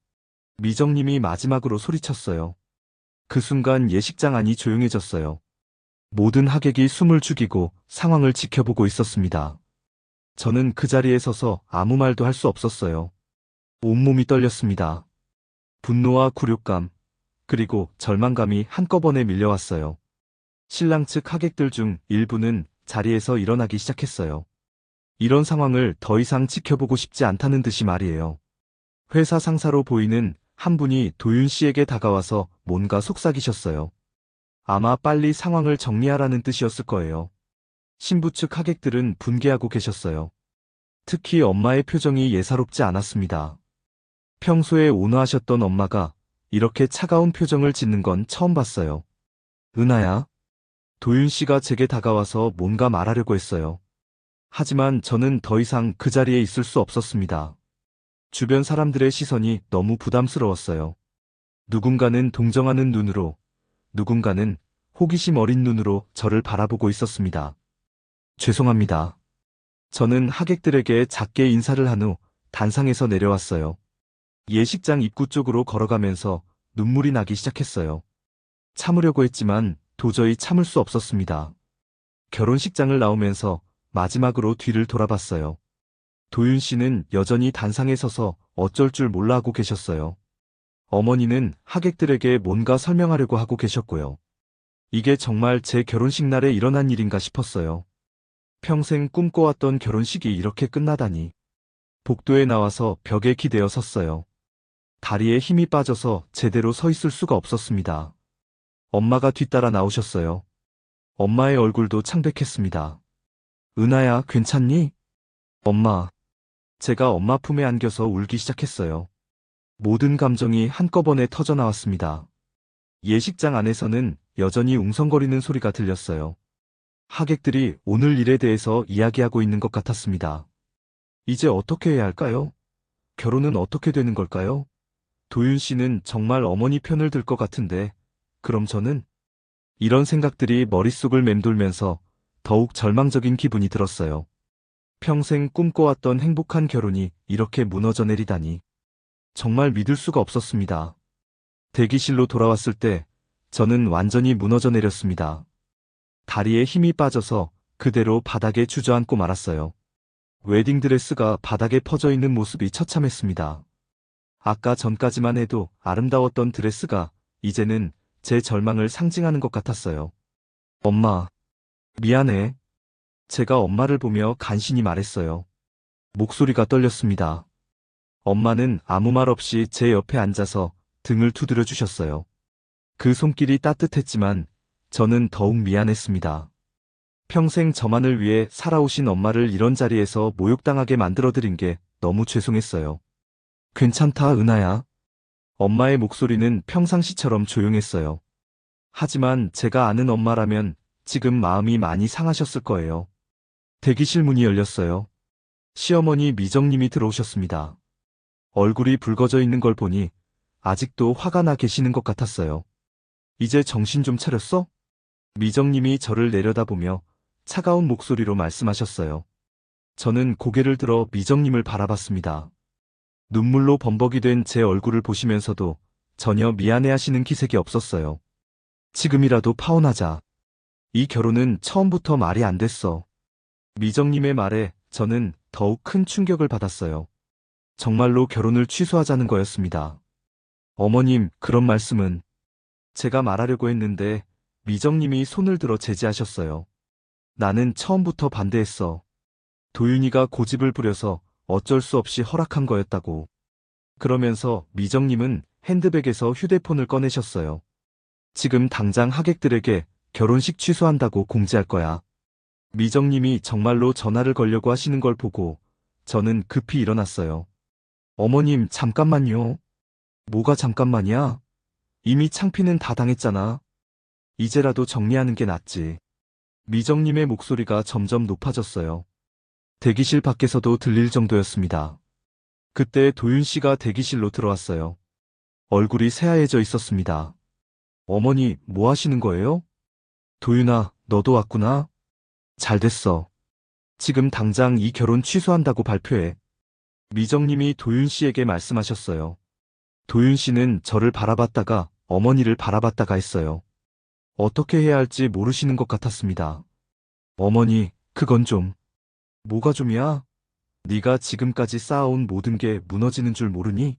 미정님이 마지막으로 소리쳤어요. 그 순간 예식장 안이 조용해졌어요. 모든 하객이 숨을 죽이고 상황을 지켜보고 있었습니다. 저는 그 자리에 서서 아무 말도 할 수 없었어요. 온몸이 떨렸습니다. 분노와 굴욕감, 그리고 절망감이 한꺼번에 밀려왔어요. 신랑 측 하객들 중 일부는 자리에서 일어나기 시작했어요. 이런 상황을 더 이상 지켜보고 싶지 않다는 듯이 말이에요. 회사 상사로 보이는 한 분이 도윤 씨에게 다가와서 뭔가 속삭이셨어요. 아마 빨리 상황을 정리하라는 뜻이었을 거예요. 신부 측 하객들은 분개하고 계셨어요. 특히 엄마의 표정이 예사롭지 않았습니다. 평소에 온화하셨던 엄마가 이렇게 차가운 표정을 짓는 건 처음 봤어요. 은하야. 도윤 씨가 제게 다가와서 뭔가 말하려고 했어요. 하지만 저는 더 이상 그 자리에 있을 수 없었습니다. 주변 사람들의 시선이 너무 부담스러웠어요. 누군가는 동정하는 눈으로, 누군가는 호기심 어린 눈으로 저를 바라보고 있었습니다. 죄송합니다. 저는 하객들에게 작게 인사를 한 후 단상에서 내려왔어요. 예식장 입구 쪽으로 걸어가면서 눈물이 나기 시작했어요. 참으려고 했지만 도저히 참을 수 없었습니다. 결혼식장을 나오면서 마지막으로 뒤를 돌아봤어요. 도윤 씨는 여전히 단상에 서서 어쩔 줄 몰라 하고 계셨어요. 어머니는 하객들에게 뭔가 설명하려고 하고 계셨고요. 이게 정말 제 결혼식 날에 일어난 일인가 싶었어요. 평생 꿈꿔왔던 결혼식이 이렇게 끝나다니. 복도에 나와서 벽에 기대어 섰어요. 다리에 힘이 빠져서 제대로 서 있을 수가 없었습니다. 엄마가 뒤따라 나오셨어요. 엄마의 얼굴도 창백했습니다. 은하야, 괜찮니? 엄마. 제가 엄마 품에 안겨서 울기 시작했어요. 모든 감정이 한꺼번에 터져 나왔습니다. 예식장 안에서는 여전히 웅성거리는 소리가 들렸어요. 하객들이 오늘 일에 대해서 이야기하고 있는 것 같았습니다. 이제 어떻게 해야 할까요? 결혼은 어떻게 되는 걸까요? 도윤 씨는 정말 어머니 편을 들 것 같은데, 그럼 저는? 이런 생각들이 머릿속을 맴돌면서 더욱 절망적인 기분이 들었어요. 평생 꿈꿔왔던 행복한 결혼이 이렇게 무너져 내리다니. 정말 믿을 수가 없었습니다. 대기실로 돌아왔을 때 저는 완전히 무너져 내렸습니다. 다리에 힘이 빠져서 그대로 바닥에 주저앉고 말았어요. 웨딩드레스가 바닥에 퍼져 있는 모습이 처참했습니다. 아까 전까지만 해도 아름다웠던 드레스가 이제는 제 절망을 상징하는 것 같았어요. 엄마, 미안해. 제가 엄마를 보며 간신히 말했어요. 목소리가 떨렸습니다. 엄마는 아무 말 없이 제 옆에 앉아서 등을 두드려 주셨어요. 그 손길이 따뜻했지만 저는 더욱 미안했습니다. 평생 저만을 위해 살아오신 엄마를 이런 자리에서 모욕당하게 만들어드린 게 너무 죄송했어요. 괜찮다, 은하야. 엄마의 목소리는 평상시처럼 조용했어요. 하지만 제가 아는 엄마라면 지금 마음이 많이 상하셨을 거예요. 대기실 문이 열렸어요. 시어머니 미정님이 들어오셨습니다. 얼굴이 붉어져 있는 걸 보니 아직도 화가 나 계시는 것 같았어요. 이제 정신 좀 차렸어? 미정님이 저를 내려다보며 차가운 목소리로 말씀하셨어요. 저는 고개를 들어 미정님을 바라봤습니다. 눈물로 범벅이 된 제 얼굴을 보시면서도 전혀 미안해하시는 기색이 없었어요. 지금이라도 파혼하자. 이 결혼은 처음부터 말이 안 됐어. 미정님의 말에 저는 더욱 큰 충격을 받았어요. 정말로 결혼을 취소하자는 거였습니다. 어머님, 그런 말씀은 제가 말하려고 했는데 미정님이 손을 들어 제지하셨어요. 나는 처음부터 반대했어. 도윤이가 고집을 부려서 어쩔 수 없이 허락한 거였다고. 그러면서 미정님은 핸드백에서 휴대폰을 꺼내셨어요. 지금 당장 하객들에게 결혼식 취소한다고 공지할 거야. 미정님이 정말로 전화를 걸려고 하시는 걸 보고 저는 급히 일어났어요. 어머님, 잠깐만요. 뭐가 잠깐만이야? 이미 창피는 다 당했잖아. 이제라도 정리하는 게 낫지. 미정님의 목소리가 점점 높아졌어요. 대기실 밖에서도 들릴 정도였습니다. 그때 도윤 씨가 대기실로 들어왔어요. 얼굴이 새하얘져 있었습니다. 어머니, 뭐 하시는 거예요? 도윤아, 너도 왔구나. 잘 됐어. 지금 당장 이 결혼 취소한다고 발표해. 미정님이 도윤 씨에게 말씀하셨어요. 도윤 씨는 저를 바라봤다가 어머니를 바라봤다가 했어요. 어떻게 해야 할지 모르시는 것 같았습니다. 어머니, 그건 좀. 뭐가 좀이야? 네가 지금까지 쌓아온 모든 게 무너지는 줄 모르니?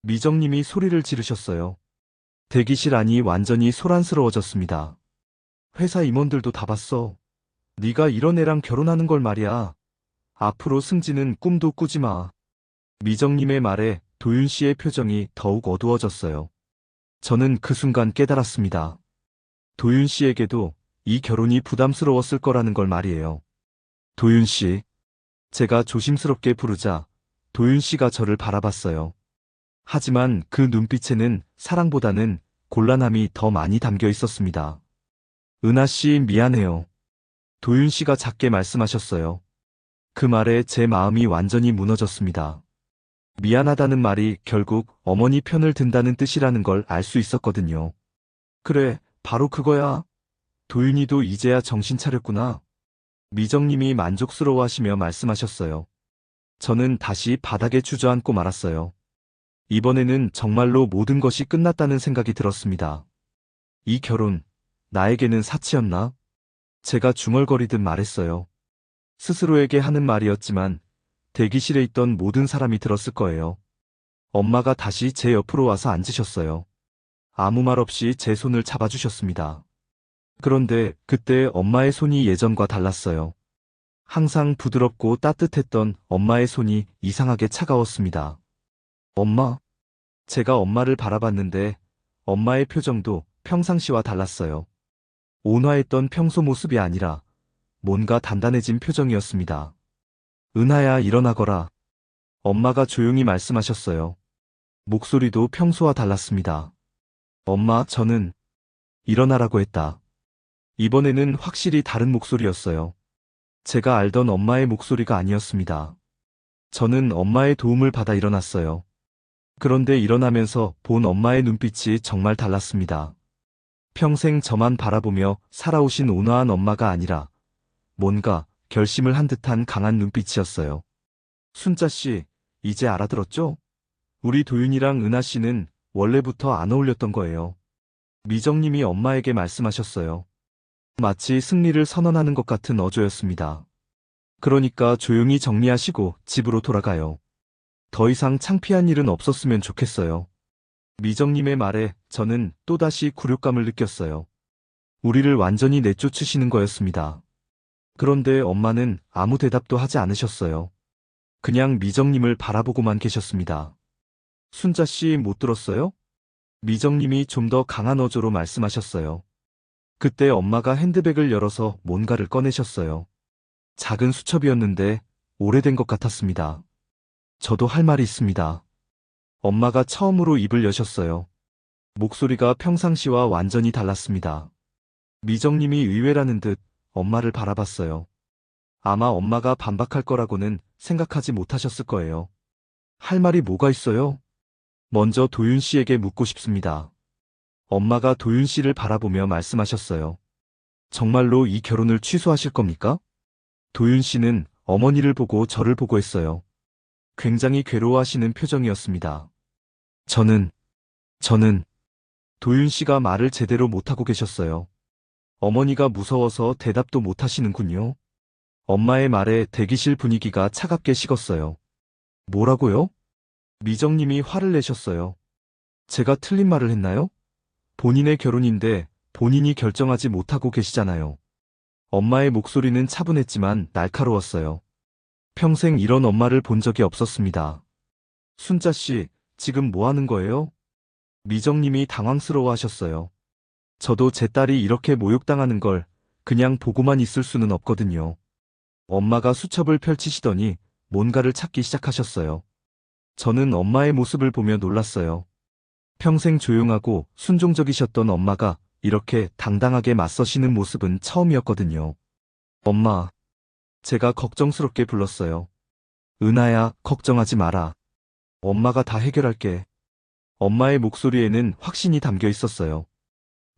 미정님이 소리를 지르셨어요. 대기실 안이 완전히 소란스러워졌습니다. 회사 임원들도 다 봤어. 네가 이런 애랑 결혼하는 걸 말이야. 앞으로 승진은 꿈도 꾸지 마. 미정님의 말에 도윤 씨의 표정이 더욱 어두워졌어요. 저는 그 순간 깨달았습니다. 도윤 씨에게도 이 결혼이 부담스러웠을 거라는 걸 말이에요. 도윤 씨. 제가 조심스럽게 부르자 도윤 씨가 저를 바라봤어요. 하지만 그 눈빛에는 사랑보다는 곤란함이 더 많이 담겨 있었습니다. 은하 씨, 미안해요. 도윤 씨가 작게 말씀하셨어요. 그 말에 제 마음이 완전히 무너졌습니다. 미안하다는 말이 결국 어머니 편을 든다는 뜻이라는 걸 알 수 있었거든요. 그래, 바로 그거야. 도윤이도 이제야 정신 차렸구나. 미정님이 만족스러워하시며 말씀하셨어요. 저는 다시 바닥에 주저앉고 말았어요. 이번에는 정말로 모든 것이 끝났다는 생각이 들었습니다. 이 결혼, 나에게는 사치였나? 제가 중얼거리듯 말했어요. 스스로에게 하는 말이었지만 대기실에 있던 모든 사람이 들었을 거예요. 엄마가 다시 제 옆으로 와서 앉으셨어요. 아무 말 없이 제 손을 잡아주셨습니다. 그런데 그때 엄마의 손이 예전과 달랐어요. 항상 부드럽고 따뜻했던 엄마의 손이 이상하게 차가웠습니다. 엄마? 제가 엄마를 바라봤는데 엄마의 표정도 평상시와 달랐어요. 온화했던 평소 모습이 아니라 뭔가 단단해진 표정이었습니다. 은하야, 일어나거라. 엄마가 조용히 말씀하셨어요. 목소리도 평소와 달랐습니다. 엄마, 저는 일어나라고 했다. 이번에는 확실히 다른 목소리였어요. 제가 알던 엄마의 목소리가 아니었습니다. 저는 엄마의 도움을 받아 일어났어요. 그런데 일어나면서 본 엄마의 눈빛이 정말 달랐습니다. 평생 저만 바라보며 살아오신 온화한 엄마가 아니라 뭔가 결심을 한 듯한 강한 눈빛이었어요. 순자 씨, 이제 알아들었죠? 우리 도윤이랑 은하 씨는 원래부터 안 어울렸던 거예요. 미정님이 엄마에게 말씀하셨어요. 마치 승리를 선언하는 것 같은 어조였습니다. 그러니까 조용히 정리하시고 집으로 돌아가요. 더 이상 창피한 일은 없었으면 좋겠어요. 미정님의 말에 저는 또다시 굴욕감을 느꼈어요. 우리를 완전히 내쫓으시는 거였습니다. 그런데 엄마는 아무 대답도 하지 않으셨어요. 그냥 미정님을 바라보고만 계셨습니다. 순자 씨 못 들었어요? 미정님이 좀 더 강한 어조로 말씀하셨어요. 그때 엄마가 핸드백을 열어서 뭔가를 꺼내셨어요. 작은 수첩이었는데 오래된 것 같았습니다. 저도 할 말이 있습니다. 엄마가 처음으로 입을 여셨어요. 목소리가 평상시와 완전히 달랐습니다. 미정님이 의외라는 듯 엄마를 바라봤어요. 아마 엄마가 반박할 거라고는 생각하지 못하셨을 거예요. 할 말이 뭐가 있어요? 먼저 도윤 씨에게 묻고 싶습니다. 엄마가 도윤 씨를 바라보며 말씀하셨어요. 정말로 이 결혼을 취소하실 겁니까? 도윤 씨는 어머니를 보고 저를 보고 했어요. 굉장히 괴로워하시는 표정이었습니다. 저는 도윤 씨가 말을 제대로 못하고 계셨어요. 어머니가 무서워서 대답도 못하시는군요. 엄마의 말에 대기실 분위기가 차갑게 식었어요. 뭐라고요? 미정님이 화를 내셨어요. 제가 틀린 말을 했나요? 본인의 결혼인데 본인이 결정하지 못하고 계시잖아요. 엄마의 목소리는 차분했지만 날카로웠어요. 평생 이런 엄마를 본 적이 없었습니다. 순자 씨, 지금 뭐 하는 거예요? 미정님이 당황스러워 하셨어요. 저도 제 딸이 이렇게 모욕당하는 걸 그냥 보고만 있을 수는 없거든요. 엄마가 수첩을 펼치시더니 뭔가를 찾기 시작하셨어요. 저는 엄마의 모습을 보며 놀랐어요. 평생 조용하고 순종적이셨던 엄마가 이렇게 당당하게 맞서시는 모습은 처음이었거든요. 엄마, 제가 걱정스럽게 불렀어요. 은하야, 걱정하지 마라. 엄마가 다 해결할게. 엄마의 목소리에는 확신이 담겨 있었어요.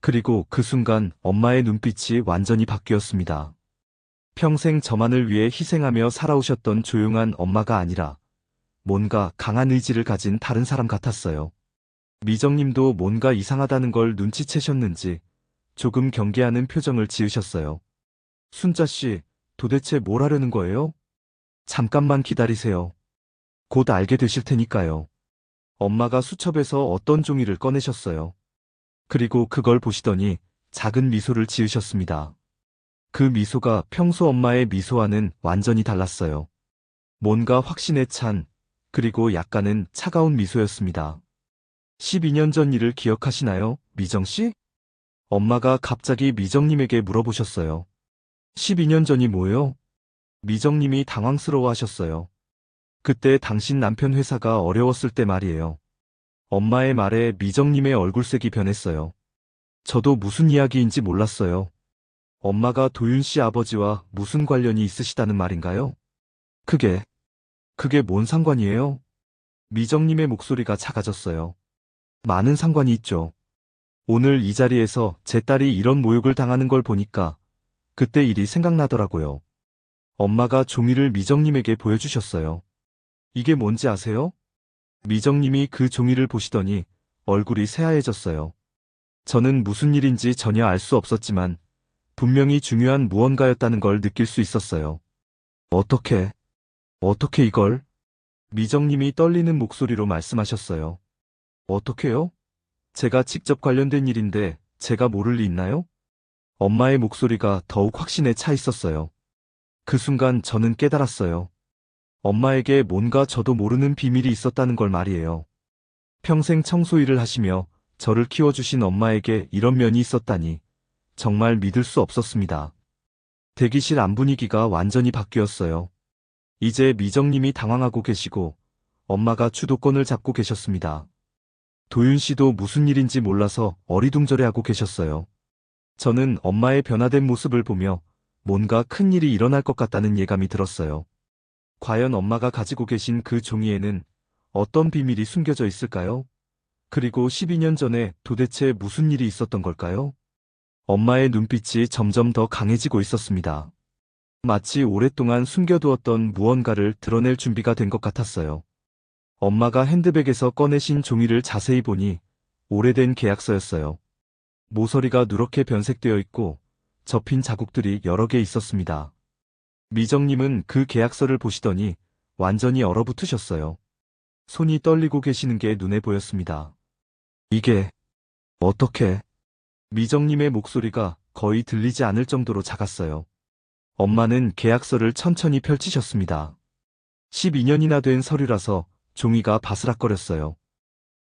그리고 그 순간 엄마의 눈빛이 완전히 바뀌었습니다. 평생 저만을 위해 희생하며 살아오셨던 조용한 엄마가 아니라 뭔가 강한 의지를 가진 다른 사람 같았어요. 미정님도 뭔가 이상하다는 걸 눈치채셨는지 조금 경계하는 표정을 지으셨어요. 순자 씨, 도대체 뭘 하려는 거예요? 잠깐만 기다리세요. 곧 알게 되실 테니까요. 엄마가 수첩에서 어떤 종이를 꺼내셨어요. 그리고 그걸 보시더니 작은 미소를 지으셨습니다. 그 미소가 평소 엄마의 미소와는 완전히 달랐어요. 뭔가 확신에 찬, 그리고 약간은 차가운 미소였습니다. 12년 전 일을 기억하시나요, 미정 씨? 엄마가 갑자기 미정님에게 물어보셨어요. 12년 전이 뭐예요? 미정님이 당황스러워 하셨어요. 그때 당신 남편 회사가 어려웠을 때 말이에요. 엄마의 말에 미정님의 얼굴색이 변했어요. 저도 무슨 이야기인지 몰랐어요. 엄마가 도윤 씨 아버지와 무슨 관련이 있으시다는 말인가요? 그게 뭔 상관이에요? 미정님의 목소리가 작아졌어요. 많은 상관이 있죠. 오늘 이 자리에서 제 딸이 이런 모욕을 당하는 걸 보니까 그때 일이 생각나더라고요. 엄마가 종이를 미정님에게 보여주셨어요. 이게 뭔지 아세요? 미정님이 그 종이를 보시더니 얼굴이 새하얘졌어요. 저는 무슨 일인지 전혀 알 수 없었지만 분명히 중요한 무언가였다는 걸 느낄 수 있었어요. 어떻게 이걸? 미정님이 떨리는 목소리로 말씀하셨어요. 어떻게요? 제가 직접 관련된 일인데 제가 모를 리 있나요? 엄마의 목소리가 더욱 확신에 차 있었어요. 그 순간 저는 깨달았어요. 엄마에게 뭔가 저도 모르는 비밀이 있었다는 걸 말이에요. 평생 청소 일을 하시며 저를 키워주신 엄마에게 이런 면이 있었다니 정말 믿을 수 없었습니다. 대기실 안 분위기가 완전히 바뀌었어요. 이제 미정님이 당황하고 계시고 엄마가 주도권을 잡고 계셨습니다. 도윤 씨도 무슨 일인지 몰라서 어리둥절해하고 계셨어요. 저는 엄마의 변화된 모습을 보며 뭔가 큰 일이 일어날 것 같다는 예감이 들었어요. 과연 엄마가 가지고 계신 그 종이에는 어떤 비밀이 숨겨져 있을까요? 그리고 12년 전에 도대체 무슨 일이 있었던 걸까요? 엄마의 눈빛이 점점 더 강해지고 있었습니다. 마치 오랫동안 숨겨두었던 무언가를 드러낼 준비가 된 것 같았어요. 엄마가 핸드백에서 꺼내신 종이를 자세히 보니 오래된 계약서였어요. 모서리가 누렇게 변색되어 있고 접힌 자국들이 여러 개 있었습니다. 미정님은 그 계약서를 보시더니 완전히 얼어붙으셨어요. 손이 떨리고 계시는 게 눈에 보였습니다. 이게 어떻게? 미정님의 목소리가 거의 들리지 않을 정도로 작았어요. 엄마는 계약서를 천천히 펼치셨습니다. 12년이나 된 서류라서 종이가 바스락거렸어요.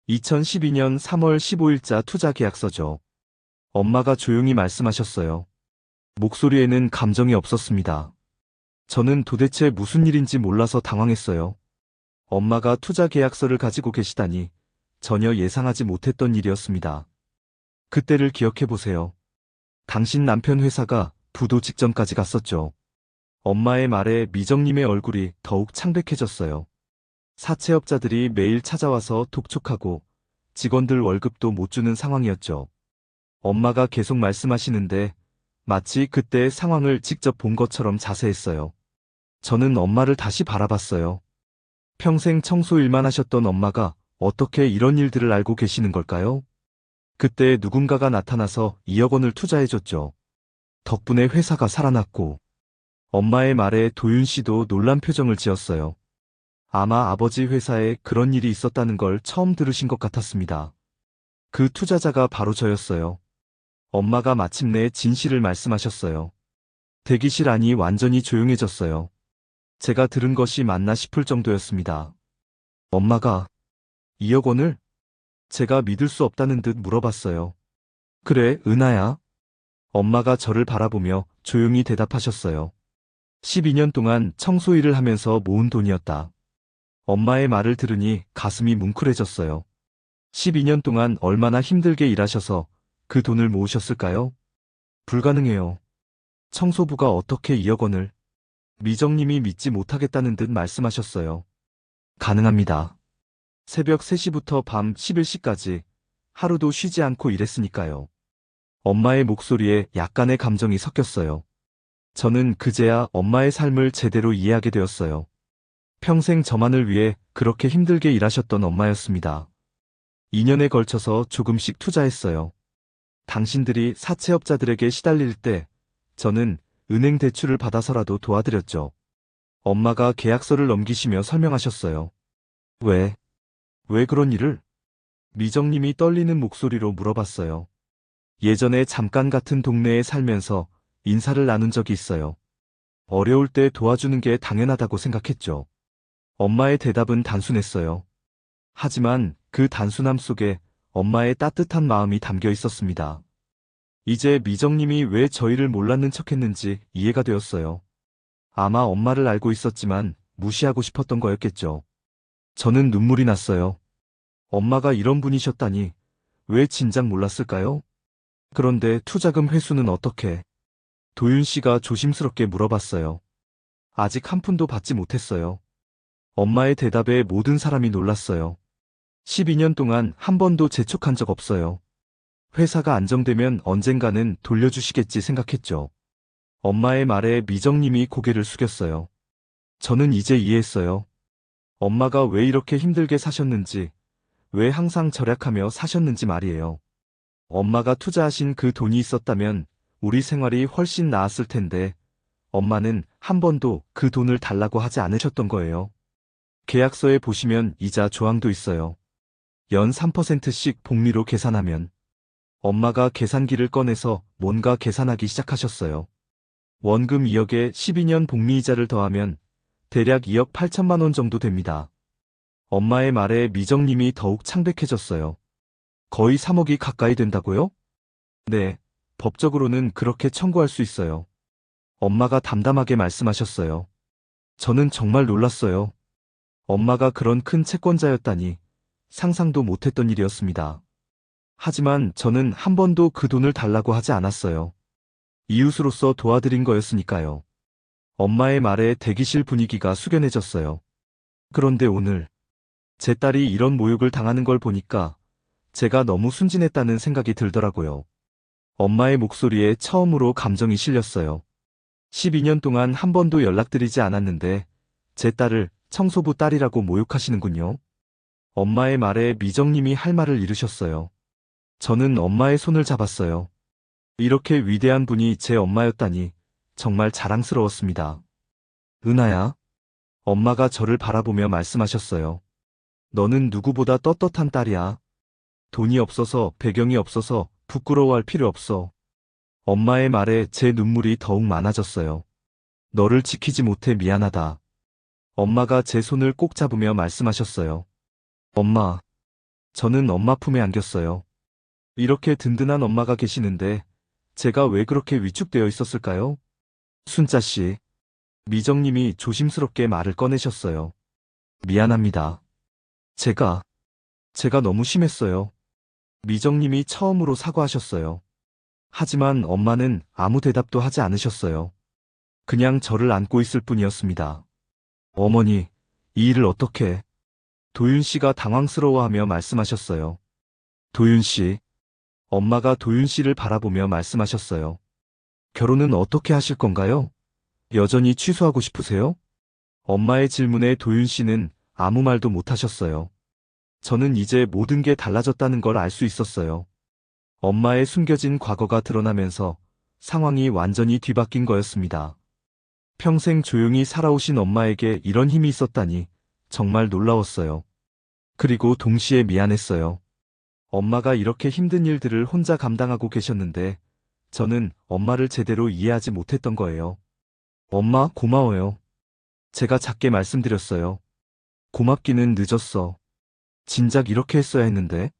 2012년 3월 15일자 투자 계약서죠. 엄마가 조용히 말씀하셨어요. 목소리에는 감정이 없었습니다. 저는 도대체 무슨 일인지 몰라서 당황했어요. 엄마가 투자 계약서를 가지고 계시다니 전혀 예상하지 못했던 일이었습니다. 그때를 기억해보세요. 당신 남편 회사가 부도 직전까지 갔었죠. 엄마의 말에 미정님의 얼굴이 더욱 창백해졌어요. 사채업자들이 매일 찾아와서 독촉하고 직원들 월급도 못 주는 상황이었죠. 엄마가 계속 말씀하시는데 마치 그때의 상황을 직접 본 것처럼 자세했어요. 저는 엄마를 다시 바라봤어요. 평생 청소 일만 하셨던 엄마가 어떻게 이런 일들을 알고 계시는 걸까요? 그때 누군가가 나타나서 2억 원을 투자해줬죠. 덕분에 회사가 살아났고 엄마의 말에 도윤 씨도 놀란 표정을 지었어요. 아마 아버지 회사에 그런 일이 있었다는 걸 처음 들으신 것 같았습니다. 그 투자자가 바로 저였어요. 엄마가 마침내 진실을 말씀하셨어요. 대기실 안이 완전히 조용해졌어요. 제가 들은 것이 맞나 싶을 정도였습니다. 엄마가 2억 원을? 제가 믿을 수 없다는 듯 물어봤어요. 그래, 은하야. 엄마가 저를 바라보며 조용히 대답하셨어요. 12년 동안 청소 일을 하면서 모은 돈이었다. 엄마의 말을 들으니 가슴이 뭉클해졌어요. 12년 동안 얼마나 힘들게 일하셔서 그 돈을 모으셨을까요? 불가능해요. 청소부가 어떻게 2억 원을? 미정님이 믿지 못하겠다는 듯 말씀하셨어요. 가능합니다. 새벽 3시부터 밤 11시까지 하루도 쉬지 않고 일했으니까요. 엄마의 목소리에 약간의 감정이 섞였어요. 저는 그제야 엄마의 삶을 제대로 이해하게 되었어요. 평생 저만을 위해 그렇게 힘들게 일하셨던 엄마였습니다. 2년에 걸쳐서 조금씩 투자했어요. 당신들이 사채업자들에게 시달릴 때 저는 은행 대출을 받아서라도 도와드렸죠. 엄마가 계약서를 넘기시며 설명하셨어요. 왜 그런 일을? 미정님이 떨리는 목소리로 물어봤어요. 예전에 잠깐 같은 동네에 살면서 인사를 나눈 적이 있어요. 어려울 때 도와주는 게 당연하다고 생각했죠. 엄마의 대답은 단순했어요. 하지만 그 단순함 속에 엄마의 따뜻한 마음이 담겨 있었습니다. 이제 미정님이 왜 저희를 몰랐는 척했는지 이해가 되었어요. 아마 엄마를 알고 있었지만 무시하고 싶었던 거였겠죠. 저는 눈물이 났어요. 엄마가 이런 분이셨다니 왜 진작 몰랐을까요? 그런데 투자금 회수는 어떻게? 도윤 씨가 조심스럽게 물어봤어요. 아직 한 푼도 받지 못했어요. 엄마의 대답에 모든 사람이 놀랐어요. 12년 동안 한 번도 재촉한 적 없어요. 회사가 안정되면 언젠가는 돌려주시겠지 생각했죠. 엄마의 말에 미정님이 고개를 숙였어요. 저는 이제 이해했어요. 엄마가 왜 이렇게 힘들게 사셨는지, 왜 항상 절약하며 사셨는지 말이에요. 엄마가 투자하신 그 돈이 있었다면 우리 생활이 훨씬 나았을 텐데 엄마는 한 번도 그 돈을 달라고 하지 않으셨던 거예요. 계약서에 보시면 이자 조항도 있어요. 연 3%씩 복리로 계산하면 엄마가 계산기를 꺼내서 뭔가 계산하기 시작하셨어요. 원금 2억에 12년 복리이자를 더하면 대략 2억 8천만 원 정도 됩니다. 엄마의 말에 미정님이 더욱 창백해졌어요. 거의 3억이 가까이 된다고요? 네, 법적으로는 그렇게 청구할 수 있어요. 엄마가 담담하게 말씀하셨어요. 저는 정말 놀랐어요. 엄마가 그런 큰 채권자였다니 상상도 못했던 일이었습니다. 하지만 저는 한 번도 그 돈을 달라고 하지 않았어요. 이웃으로서 도와드린 거였으니까요. 엄마의 말에 대기실 분위기가 숙연해졌어요. 그런데 오늘 제 딸이 이런 모욕을 당하는 걸 보니까 제가 너무 순진했다는 생각이 들더라고요. 엄마의 목소리에 처음으로 감정이 실렸어요. 12년 동안 한 번도 연락드리지 않았는데 제 딸을 청소부 딸이라고 모욕하시는군요. 엄마의 말에 미정님이 할 말을 잃으셨어요. 저는 엄마의 손을 잡았어요. 이렇게 위대한 분이 제 엄마였다니 정말 자랑스러웠습니다. 은하야, 엄마가 저를 바라보며 말씀하셨어요. 너는 누구보다 떳떳한 딸이야. 돈이 없어서 배경이 없어서 부끄러워할 필요 없어. 엄마의 말에 제 눈물이 더욱 많아졌어요. 너를 지키지 못해 미안하다. 엄마가 제 손을 꼭 잡으며 말씀하셨어요. 엄마, 저는 엄마 품에 안겼어요. 이렇게 든든한 엄마가 계시는데 제가 왜 그렇게 위축되어 있었을까요? 순자씨, 미정님이 조심스럽게 말을 꺼내셨어요. 미안합니다. 제가 너무 심했어요. 미정님이 처음으로 사과하셨어요. 하지만 엄마는 아무 대답도 하지 않으셨어요. 그냥 저를 안고 있을 뿐이었습니다. 어머니, 이 일을 어떻게? 도윤 씨가 당황스러워하며 말씀하셨어요. 도윤 씨. 엄마가 도윤 씨를 바라보며 말씀하셨어요. 결혼은 어떻게 하실 건가요? 여전히 취소하고 싶으세요? 엄마의 질문에 도윤 씨는 아무 말도 못하셨어요. 저는 이제 모든 게 달라졌다는 걸 알 수 있었어요. 엄마의 숨겨진 과거가 드러나면서 상황이 완전히 뒤바뀐 거였습니다. 평생 조용히 살아오신 엄마에게 이런 힘이 있었다니 정말 놀라웠어요. 그리고 동시에 미안했어요. 엄마가 이렇게 힘든 일들을 혼자 감당하고 계셨는데 저는 엄마를 제대로 이해하지 못했던 거예요. 엄마, 고마워요. 제가 작게 말씀드렸어요. 고맙기는 늦었어. 진작 이렇게 했어야 했는데.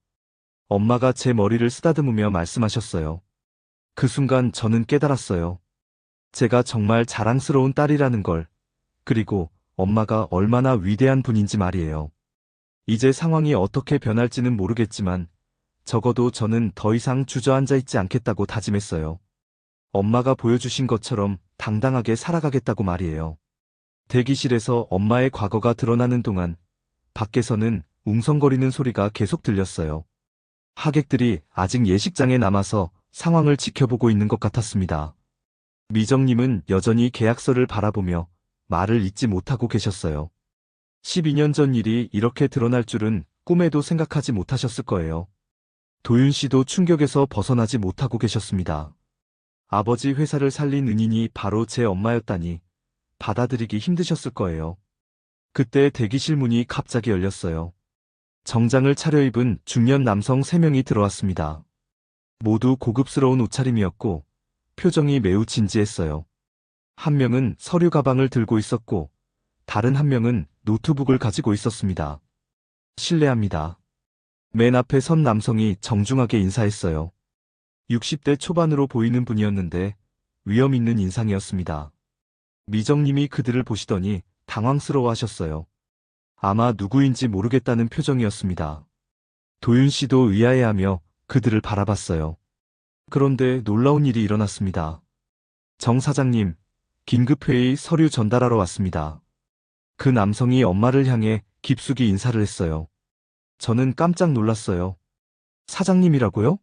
엄마가 제 머리를 쓰다듬으며 말씀하셨어요. 그 순간 저는 깨달았어요. 제가 정말 자랑스러운 딸이라는 걸, 그리고 엄마가 얼마나 위대한 분인지 말이에요. 이제 상황이 어떻게 변할지는 모르겠지만 적어도 저는 더 이상 주저앉아 있지 않겠다고 다짐했어요. 엄마가 보여주신 것처럼 당당하게 살아가겠다고 말이에요. 대기실에서 엄마의 과거가 드러나는 동안 밖에서는 웅성거리는 소리가 계속 들렸어요. 하객들이 아직 예식장에 남아서 상황을 지켜보고 있는 것 같았습니다. 미정님은 여전히 계약서를 바라보며 말을 잇지 못하고 계셨어요. 12년 전 일이 이렇게 드러날 줄은 꿈에도 생각하지 못하셨을 거예요. 도윤 씨도 충격에서 벗어나지 못하고 계셨습니다. 아버지 회사를 살린 은인이 바로 제 엄마였다니 받아들이기 힘드셨을 거예요. 그때 대기실 문이 갑자기 열렸어요. 정장을 차려입은 중년 남성 3명이 들어왔습니다. 모두 고급스러운 옷차림이었고 표정이 매우 진지했어요. 한 명은 서류 가방을 들고 있었고 다른 한 명은 노트북을 가지고 있었습니다. 실례합니다. 맨 앞에 선 남성이 정중하게 인사했어요. 60대 초반으로 보이는 분이었는데 위험 있는 인상이었습니다. 미정님이 그들을 보시더니 당황스러워하셨어요. 아마 누구인지 모르겠다는 표정이었습니다. 도윤 씨도 의아해하며 그들을 바라봤어요. 그런데 놀라운 일이 일어났습니다. 정 사장님, 긴급회의 서류 전달하러 왔습니다. 그 남성이 엄마를 향해 깊숙이 인사를 했어요. 저는 깜짝 놀랐어요. 사장님이라고요?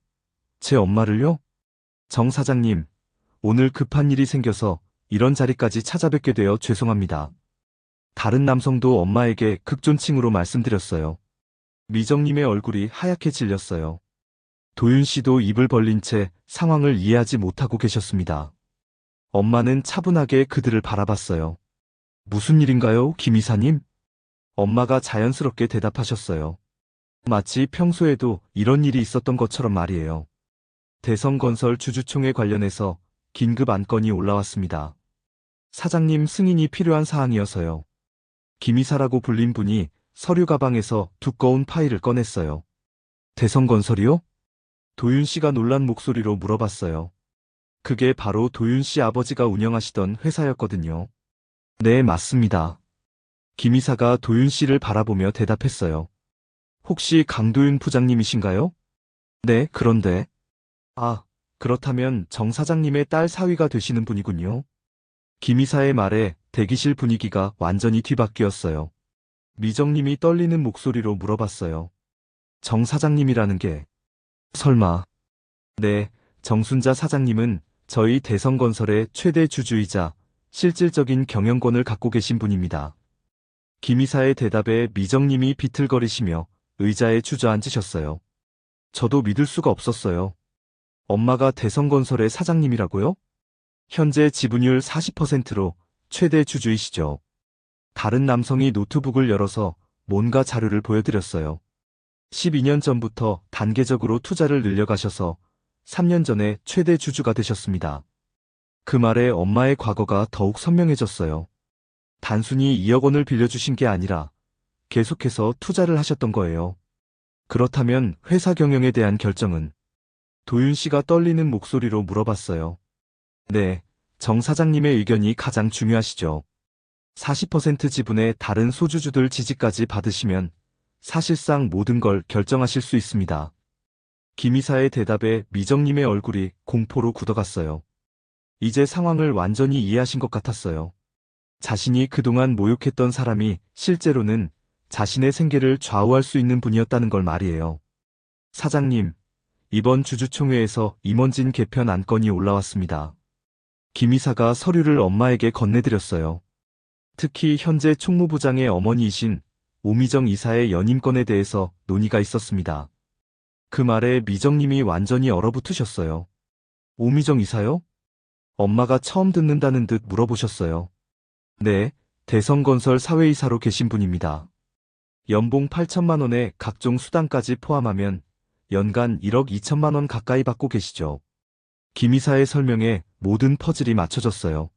제 엄마를요? 정 사장님, 오늘 급한 일이 생겨서 이런 자리까지 찾아뵙게 되어 죄송합니다. 다른 남성도 엄마에게 극존칭으로 말씀드렸어요. 미정님의 얼굴이 하얗게 질렸어요. 도윤 씨도 입을 벌린 채 상황을 이해하지 못하고 계셨습니다. 엄마는 차분하게 그들을 바라봤어요. 무슨 일인가요, 김 이사님? 엄마가 자연스럽게 대답하셨어요. 마치 평소에도 이런 일이 있었던 것처럼 말이에요. 대성건설 주주총회 관련해서 긴급 안건이 올라왔습니다. 사장님 승인이 필요한 사항이어서요. 김 이사라고 불린 분이 서류 가방에서 두꺼운 파일을 꺼냈어요. 대성건설이요? 도윤 씨가 놀란 목소리로 물어봤어요. 그게 바로 도윤 씨 아버지가 운영하시던 회사였거든요. 네, 맞습니다. 김 이사가 도윤 씨를 바라보며 대답했어요. 혹시 강도윤 부장님이신가요? 네, 그런데. 아, 그렇다면 정 사장님의 딸 사위가 되시는 분이군요. 김 이사의 말에 대기실 분위기가 완전히 뒤바뀌었어요. 미정님이 떨리는 목소리로 물어봤어요. 정 사장님이라는 게 설마. 네, 정순자 사장님은 저희 대성건설의 최대 주주이자 실질적인 경영권을 갖고 계신 분입니다. 김 이사의 대답에 미정님이 비틀거리시며 의자에 주저앉으셨어요. 저도 믿을 수가 없었어요. 엄마가 대성건설의 사장님이라고요? 현재 지분율 40%로 최대 주주이시죠. 다른 남성이 노트북을 열어서 뭔가 자료를 보여드렸어요. 12년 전부터 단계적으로 투자를 늘려가셔서 3년 전에 최대 주주가 되셨습니다. 그 말에 엄마의 과거가 더욱 선명해졌어요. 단순히 2억 원을 빌려주신 게 아니라 계속해서 투자를 하셨던 거예요. 그렇다면 회사 경영에 대한 결정은? 도윤 씨가 떨리는 목소리로 물어봤어요. 네, 정 사장님의 의견이 가장 중요하시죠. 40% 지분의 다른 소주주들 지지까지 받으시면 사실상 모든 걸 결정하실 수 있습니다. 김 이사의 대답에 미정님의 얼굴이 공포로 굳어갔어요. 이제 상황을 완전히 이해하신 것 같았어요. 자신이 그동안 모욕했던 사람이 실제로는 자신의 생계를 좌우할 수 있는 분이었다는 걸 말이에요. 사장님, 이번 주주총회에서 임원진 개편 안건이 올라왔습니다. 김 이사가 서류를 엄마에게 건네드렸어요. 특히 현재 총무부장의 어머니이신 오미정 이사의 연임권에 대해서 논의가 있었습니다. 그 말에 미정님이 완전히 얼어붙으셨어요. 오미정 이사요? 엄마가 처음 듣는다는 듯 물어보셨어요. 네, 대성건설 사회이사로 계신 분입니다. 연봉 8천만 원에 각종 수당까지 포함하면 연간 1억 2천만 원 가까이 받고 계시죠. 김 이사의 설명에 모든 퍼즐이 맞춰졌어요.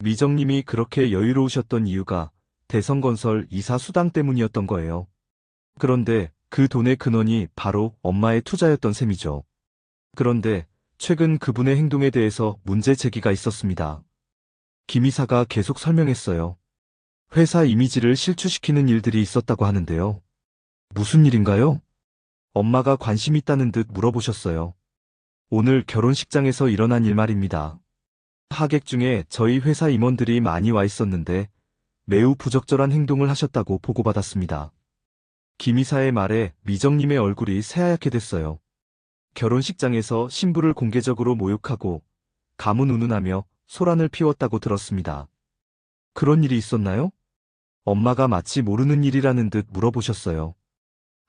미정님이 그렇게 여유로우셨던 이유가 대성건설 이사 수당 때문이었던 거예요. 그런데 그 돈의 근원이 바로 엄마의 투자였던 셈이죠. 그런데 최근 그분의 행동에 대해서 문제 제기가 있었습니다. 김 이사가 계속 설명했어요. 회사 이미지를 실추시키는 일들이 있었다고 하는데요. 무슨 일인가요? 엄마가 관심 있다는 듯 물어보셨어요. 오늘 결혼식장에서 일어난 일 말입니다. 하객 중에 저희 회사 임원들이 많이 와 있었는데 매우 부적절한 행동을 하셨다고 보고받았습니다. 김 이사의 말에 미정님의 얼굴이 새하얗게 됐어요. 결혼식장에서 신부를 공개적으로 모욕하고 가문운운하며 소란을 피웠다고 들었습니다. 그런 일이 있었나요? 엄마가 마치 모르는 일이라는 듯 물어보셨어요.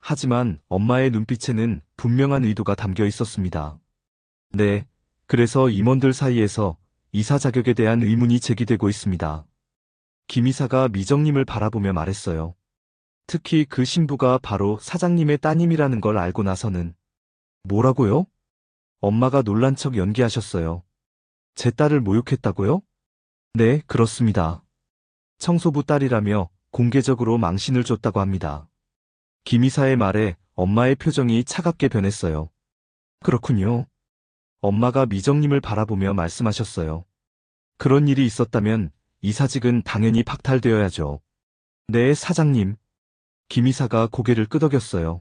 하지만 엄마의 눈빛에는 분명한 의도가 담겨 있었습니다. 네, 그래서 임원들 사이에서 이사 자격에 대한 의문이 제기되고 있습니다. 김 이사가 미정님을 바라보며 말했어요. 특히 그 신부가 바로 사장님의 따님이라는 걸 알고 나서는. 뭐라고요? 엄마가 놀란 척 연기하셨어요. 제 딸을 모욕했다고요? 네, 그렇습니다. 청소부 딸이라며 공개적으로 망신을 줬다고 합니다. 김 이사의 말에 엄마의 표정이 차갑게 변했어요. 그렇군요. 엄마가 미정님을 바라보며 말씀하셨어요. 그런 일이 있었다면 이사직은 당연히 박탈되어야죠. 네, 사장님. 김 이사가 고개를 끄덕였어요.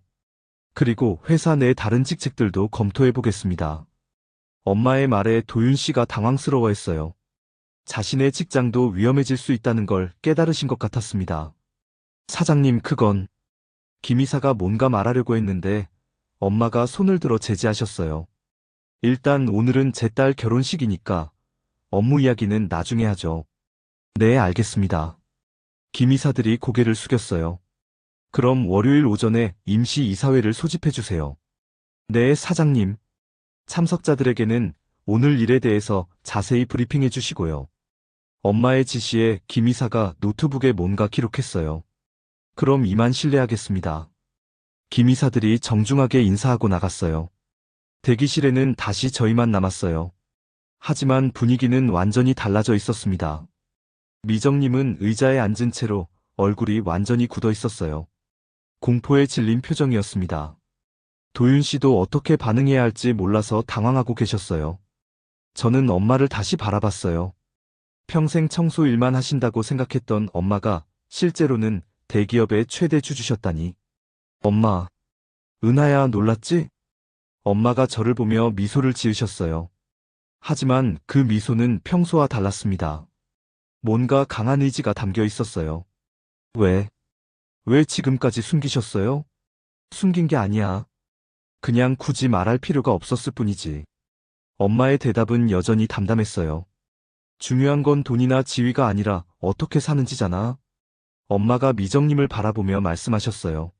그리고 회사 내 다른 직책들도 검토해 보겠습니다. 엄마의 말에 도윤 씨가 당황스러워했어요. 자신의 직장도 위험해질 수 있다는 걸 깨달으신 것 같았습니다. 사장님, 그건. 김 이사가 뭔가 말하려고 했는데 엄마가 손을 들어 제지하셨어요. 일단 오늘은 제 딸 결혼식이니까 업무 이야기는 나중에 하죠. 네, 알겠습니다. 김 이사들이 고개를 숙였어요. 그럼 월요일 오전에 임시 이사회를 소집해 주세요. 네, 사장님. 참석자들에게는 오늘 일에 대해서 자세히 브리핑해 주시고요. 엄마의 지시에 김 이사가 노트북에 뭔가 기록했어요. 그럼 이만 실례하겠습니다. 김 이사들이 정중하게 인사하고 나갔어요. 대기실에는 다시 저희만 남았어요. 하지만 분위기는 완전히 달라져 있었습니다. 미정님은 의자에 앉은 채로 얼굴이 완전히 굳어 있었어요. 공포에 질린 표정이었습니다. 도윤 씨도 어떻게 반응해야 할지 몰라서 당황하고 계셨어요. 저는 엄마를 다시 바라봤어요. 평생 청소 일만 하신다고 생각했던 엄마가 실제로는 대기업의 최대 주주셨다니. 엄마, 은하야 놀랐지? 엄마가 저를 보며 미소를 지으셨어요. 하지만 그 미소는 평소와 달랐습니다. 뭔가 강한 의지가 담겨 있었어요. 왜 지금까지 숨기셨어요? 숨긴 게 아니야. 그냥 굳이 말할 필요가 없었을 뿐이지. 엄마의 대답은 여전히 담담했어요. 중요한 건 돈이나 지위가 아니라 어떻게 사는지잖아. 엄마가 미정님을 바라보며 말씀하셨어요.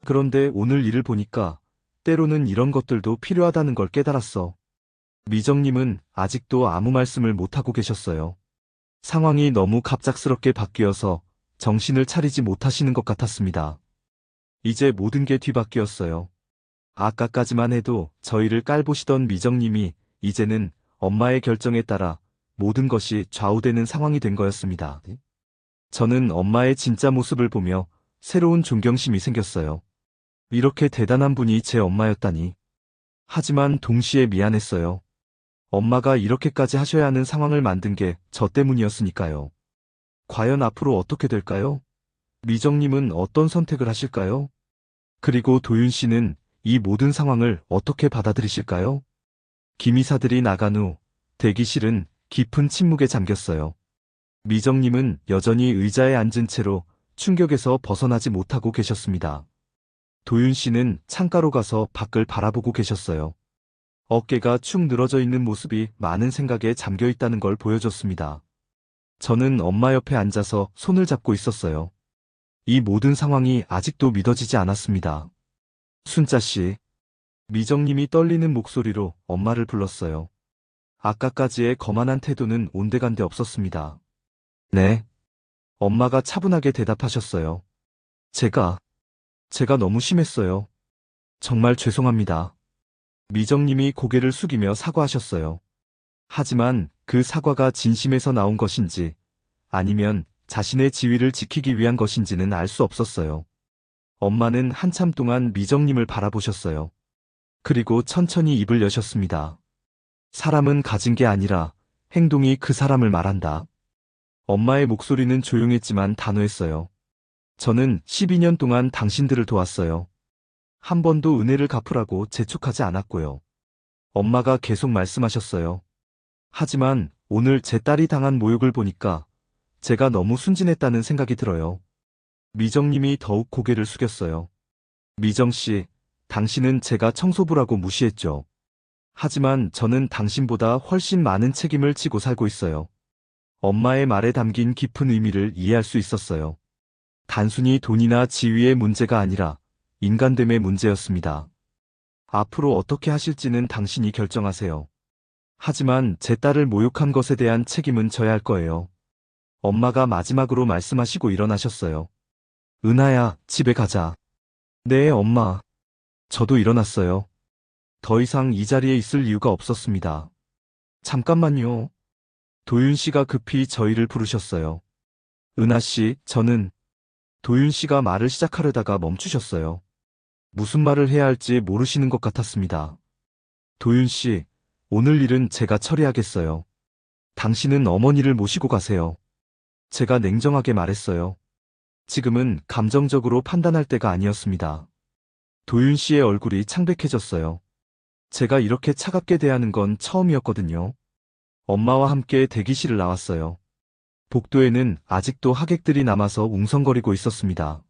그런데 오늘 일을 보니까 때로는 이런 것들도 필요하다는 걸 깨달았어. 미정님은 아직도 아무 말씀을 못하고 계셨어요. 상황이 너무 갑작스럽게 바뀌어서 정신을 차리지 못하시는 것 같았습니다. 이제 모든 게 뒤바뀌었어요. 아까까지만 해도 저희를 깔보시던 미정님이 이제는 엄마의 결정에 따라 모든 것이 좌우되는 상황이 된 거였습니다. 저는 엄마의 진짜 모습을 보며 새로운 존경심이 생겼어요. 이렇게 대단한 분이 제 엄마였다니. 하지만 동시에 미안했어요. 엄마가 이렇게까지 하셔야 하는 상황을 만든 게 저 때문이었으니까요. 과연 앞으로 어떻게 될까요? 미정님은 어떤 선택을 하실까요? 그리고 도윤 씨는 이 모든 상황을 어떻게 받아들이실까요? 김 이사들이 나간 후 대기실은 깊은 침묵에 잠겼어요. 미정님은 여전히 의자에 앉은 채로 충격에서 벗어나지 못하고 계셨습니다. 도윤 씨는 창가로 가서 밖을 바라보고 계셨어요. 어깨가 축 늘어져 있는 모습이 많은 생각에 잠겨 있다는 걸 보여줬습니다. 저는 엄마 옆에 앉아서 손을 잡고 있었어요. 이 모든 상황이 아직도 믿어지지 않았습니다. 순자 씨. 미정님이 떨리는 목소리로 엄마를 불렀어요. 아까까지의 거만한 태도는 온데간데 없었습니다. 네. 엄마가 차분하게 대답하셨어요. 제가 너무 심했어요. 정말 죄송합니다. 미정님이 고개를 숙이며 사과하셨어요. 하지만 그 사과가 진심에서 나온 것인지 아니면 자신의 지위를 지키기 위한 것인지는 알 수 없었어요. 엄마는 한참 동안 미정님을 바라보셨어요. 그리고 천천히 입을 여셨습니다. 사람은 가진 게 아니라 행동이 그 사람을 말한다. 엄마의 목소리는 조용했지만 단호했어요. 저는 12년 동안 당신들을 도왔어요. 한 번도 은혜를 갚으라고 재촉하지 않았고요. 엄마가 계속 말씀하셨어요. 하지만 오늘 제 딸이 당한 모욕을 보니까 제가 너무 순진했다는 생각이 들어요. 미정님이 더욱 고개를 숙였어요. 미정씨, 당신은 제가 청소부라고 무시했죠. 하지만 저는 당신보다 훨씬 많은 책임을 지고 살고 있어요. 엄마의 말에 담긴 깊은 의미를 이해할 수 있었어요. 단순히 돈이나 지위의 문제가 아니라 인간됨의 문제였습니다. 앞으로 어떻게 하실지는 당신이 결정하세요. 하지만 제 딸을 모욕한 것에 대한 책임은 져야 할 거예요. 엄마가 마지막으로 말씀하시고 일어나셨어요. 은하야, 집에 가자. 네, 엄마. 저도 일어났어요. 더 이상 이 자리에 있을 이유가 없었습니다. 잠깐만요. 도윤 씨가 급히 저희를 부르셨어요. 은하 씨, 저는... 도윤 씨가 말을 시작하려다가 멈추셨어요. 무슨 말을 해야 할지 모르시는 것 같았습니다. 도윤 씨, 오늘 일은 제가 처리하겠어요. 당신은 어머니를 모시고 가세요. 제가 냉정하게 말했어요. 지금은 감정적으로 판단할 때가 아니었습니다. 도윤 씨의 얼굴이 창백해졌어요. 제가 이렇게 차갑게 대하는 건 처음이었거든요. 엄마와 함께 대기실을 나왔어요. 복도에는 아직도 하객들이 남아서 웅성거리고 있었습니다.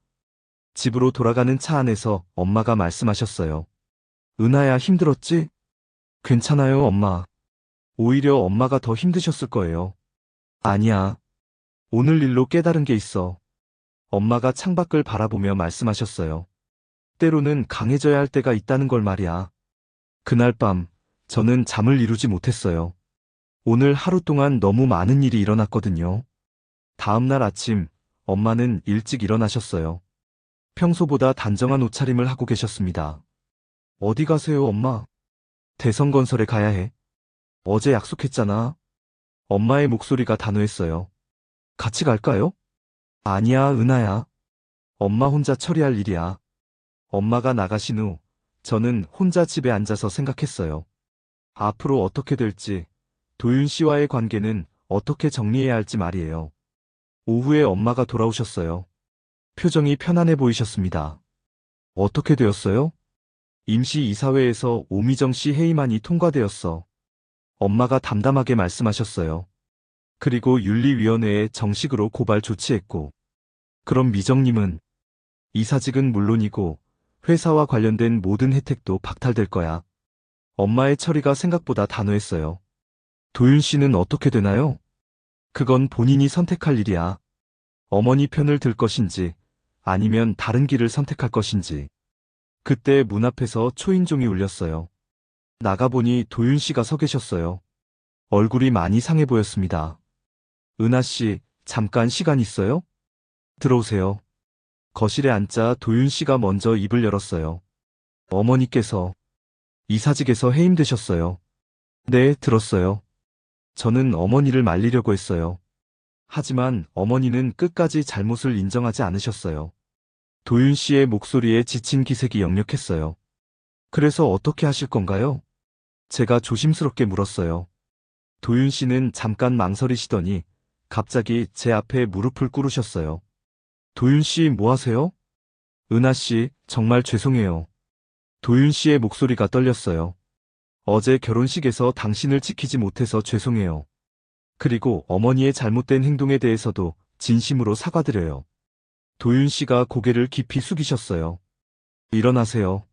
집으로 돌아가는 차 안에서 엄마가 말씀하셨어요. 은하야, 힘들었지? 괜찮아요, 엄마. 오히려 엄마가 더 힘드셨을 거예요. 아니야. 오늘 일로 깨달은 게 있어. 엄마가 창밖을 바라보며 말씀하셨어요. 때로는 강해져야 할 때가 있다는 걸 말이야. 그날 밤, 저는 잠을 이루지 못했어요. 오늘 하루 동안 너무 많은 일이 일어났거든요. 다음 날 아침, 엄마는 일찍 일어나셨어요. 평소보다 단정한 옷차림을 하고 계셨습니다. 어디 가세요, 엄마? 대성건설에 가야 해. 어제 약속했잖아. 엄마의 목소리가 단호했어요. 같이 갈까요? 아니야, 은하야. 엄마 혼자 처리할 일이야. 엄마가 나가신 후, 저는 혼자 집에 앉아서 생각했어요. 앞으로 어떻게 될지, 도윤 씨와의 관계는 어떻게 정리해야 할지 말이에요. 오후에 엄마가 돌아오셨어요. 표정이 편안해 보이셨습니다. 어떻게 되었어요? 임시 이사회에서 오미정 씨 회의만이 통과되었어. 엄마가 담담하게 말씀하셨어요. 그리고 윤리위원회에 정식으로 고발 조치했고. 그럼 미정님은 이사직은 물론이고 회사와 관련된 모든 혜택도 박탈될 거야. 엄마의 처리가 생각보다 단호했어요. 도윤 씨는 어떻게 되나요? 그건 본인이 선택할 일이야. 어머니 편을 들 것인지 아니면 다른 길을 선택할 것인지. 그때 문 앞에서 초인종이 울렸어요. 나가보니 도윤 씨가 서 계셨어요. 얼굴이 많이 상해 보였습니다. 은하 씨, 잠깐 시간 있어요? 들어오세요. 거실에 앉자 도윤 씨가 먼저 입을 열었어요. 어머니께서 이사직에서 해임되셨어요. 네, 들었어요. 저는 어머니를 말리려고 했어요. 하지만 어머니는 끝까지 잘못을 인정하지 않으셨어요. 도윤 씨의 목소리에 지친 기색이 역력했어요. 그래서 어떻게 하실 건가요? 제가 조심스럽게 물었어요. 도윤 씨는 잠깐 망설이시더니 갑자기 제 앞에 무릎을 꿇으셨어요. 도윤 씨 뭐 하세요? 은하 씨, 정말 죄송해요. 도윤 씨의 목소리가 떨렸어요. 어제 결혼식에서 당신을 지키지 못해서 죄송해요. 그리고 어머니의 잘못된 행동에 대해서도 진심으로 사과드려요. 도윤 씨가 고개를 깊이 숙이셨어요. 일어나세요.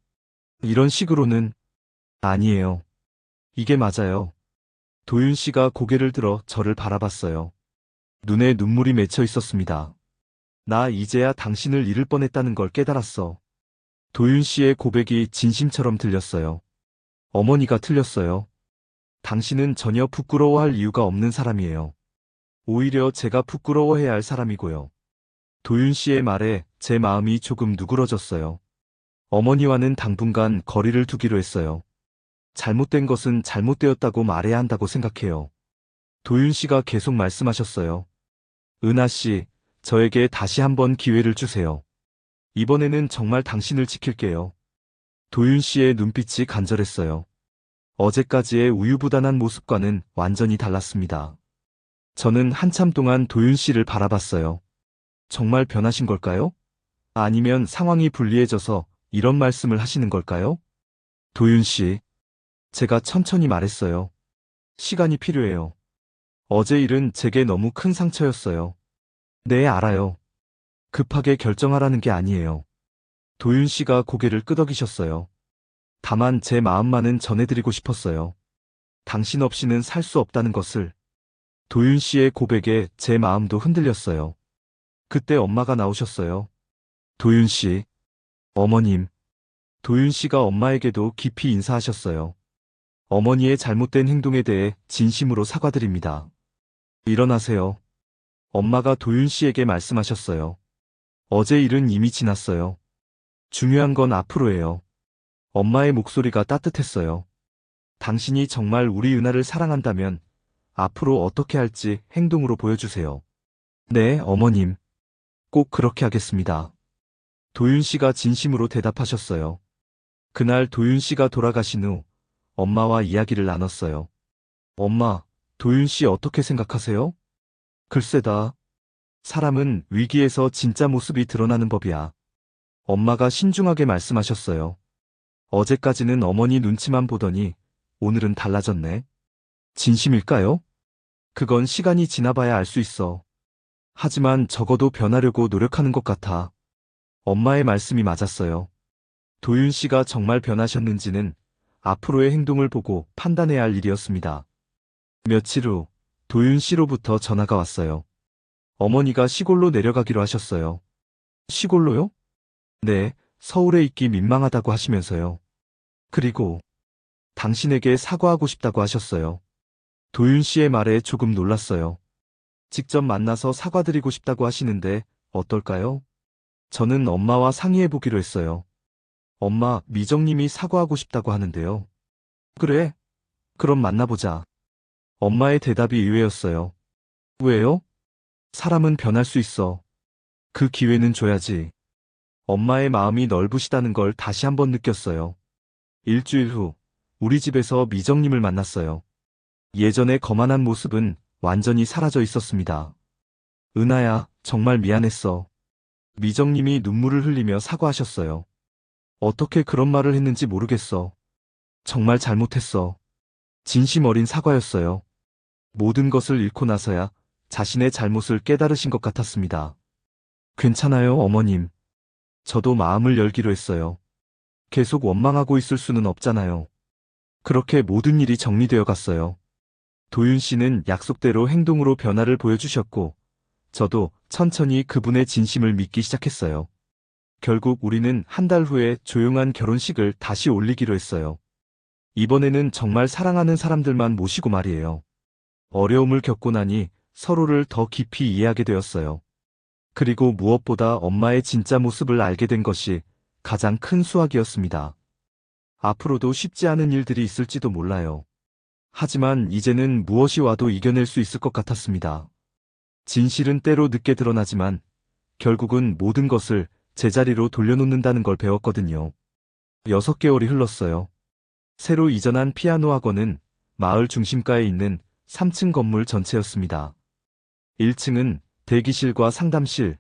이런 식으로는 아니에요. 이게 맞아요. 도윤 씨가 고개를 들어 저를 바라봤어요. 눈에 눈물이 맺혀 있었습니다. 나 이제야 당신을 잃을 뻔했다는 걸 깨달았어. 도윤 씨의 고백이 진심처럼 들렸어요. 어머니가 틀렸어요. 당신은 전혀 부끄러워할 이유가 없는 사람이에요. 오히려 제가 부끄러워해야 할 사람이고요. 도윤 씨의 말에 제 마음이 조금 누그러졌어요. 어머니와는 당분간 거리를 두기로 했어요. 잘못된 것은 잘못되었다고 말해야 한다고 생각해요. 도윤 씨가 계속 말씀하셨어요. 은하 씨, 저에게 다시 한번 기회를 주세요. 이번에는 정말 당신을 지킬게요. 도윤 씨의 눈빛이 간절했어요. 어제까지의 우유부단한 모습과는 완전히 달랐습니다. 저는 한참 동안 도윤 씨를 바라봤어요. 정말 변하신 걸까요? 아니면 상황이 불리해져서 이런 말씀을 하시는 걸까요? 도윤 씨, 제가 천천히 말했어요. 시간이 필요해요. 어제 일은 제게 너무 큰 상처였어요. 네, 알아요. 급하게 결정하라는 게 아니에요. 도윤 씨가 고개를 끄덕이셨어요. 다만 제 마음만은 전해드리고 싶었어요. 당신 없이는 살 수 없다는 것을. 도윤 씨의 고백에 제 마음도 흔들렸어요. 그때 엄마가 나오셨어요. 도윤 씨, 어머님. 도윤 씨가 엄마에게도 깊이 인사하셨어요. 어머니의 잘못된 행동에 대해 진심으로 사과드립니다. 일어나세요. 엄마가 도윤 씨에게 말씀하셨어요. 어제 일은 이미 지났어요. 중요한 건 앞으로예요. 엄마의 목소리가 따뜻했어요. 당신이 정말 우리 은하를 사랑한다면 앞으로 어떻게 할지 행동으로 보여주세요. 네, 어머님. 꼭 그렇게 하겠습니다. 도윤 씨가 진심으로 대답하셨어요. 그날 도윤 씨가 돌아가신 후 엄마와 이야기를 나눴어요. 엄마, 도윤 씨 어떻게 생각하세요? 글쎄다. 사람은 위기에서 진짜 모습이 드러나는 법이야. 엄마가 신중하게 말씀하셨어요. 어제까지는 어머니 눈치만 보더니 오늘은 달라졌네. 진심일까요? 그건 시간이 지나봐야 알 수 있어. 하지만 적어도 변하려고 노력하는 것 같아. 엄마의 말씀이 맞았어요. 도윤 씨가 정말 변하셨는지는 앞으로의 행동을 보고 판단해야 할 일이었습니다. 며칠 후 도윤 씨로부터 전화가 왔어요. 어머니가 시골로 내려가기로 하셨어요. 시골로요? 네, 서울에 있기 민망하다고 하시면서요. 그리고 당신에게 사과하고 싶다고 하셨어요. 도윤 씨의 말에 조금 놀랐어요. 직접 만나서 사과드리고 싶다고 하시는데 어떨까요? 저는 엄마와 상의해보기로 했어요. 엄마, 미정님이 사과하고 싶다고 하는데요. 그래? 그럼 만나보자. 엄마의 대답이 의외였어요. 왜요? 사람은 변할 수 있어. 그 기회는 줘야지. 엄마의 마음이 넓으시다는 걸 다시 한번 느꼈어요. 일주일 후, 우리 집에서 미정님을 만났어요. 예전의 거만한 모습은 완전히 사라져 있었습니다. 은하야, 정말 미안했어. 미정님이 눈물을 흘리며 사과하셨어요. 어떻게 그런 말을 했는지 모르겠어. 정말 잘못했어. 진심 어린 사과였어요. 모든 것을 잃고 나서야 자신의 잘못을 깨달으신 것 같았습니다. 괜찮아요, 어머님. 저도 마음을 열기로 했어요. 계속 원망하고 있을 수는 없잖아요. 그렇게 모든 일이 정리되어 갔어요. 도윤 씨는 약속대로 행동으로 변화를 보여주셨고, 저도 천천히 그분의 진심을 믿기 시작했어요. 결국 우리는 한 달 후에 조용한 결혼식을 다시 올리기로 했어요. 이번에는 정말 사랑하는 사람들만 모시고 말이에요. 어려움을 겪고 나니 서로를 더 깊이 이해하게 되었어요. 그리고 무엇보다 엄마의 진짜 모습을 알게 된 것이 가장 큰 수확이었습니다. 앞으로도 쉽지 않은 일들이 있을지도 몰라요. 하지만 이제는 무엇이 와도 이겨낼 수 있을 것 같았습니다. 진실은 때로 늦게 드러나지만 결국은 모든 것을 제자리로 돌려놓는다는 걸 배웠거든요. 6개월이 흘렀어요. 새로 이전한 피아노 학원은 마을 중심가에 있는 3층 건물 전체였습니다. 1층은 대기실과 상담실,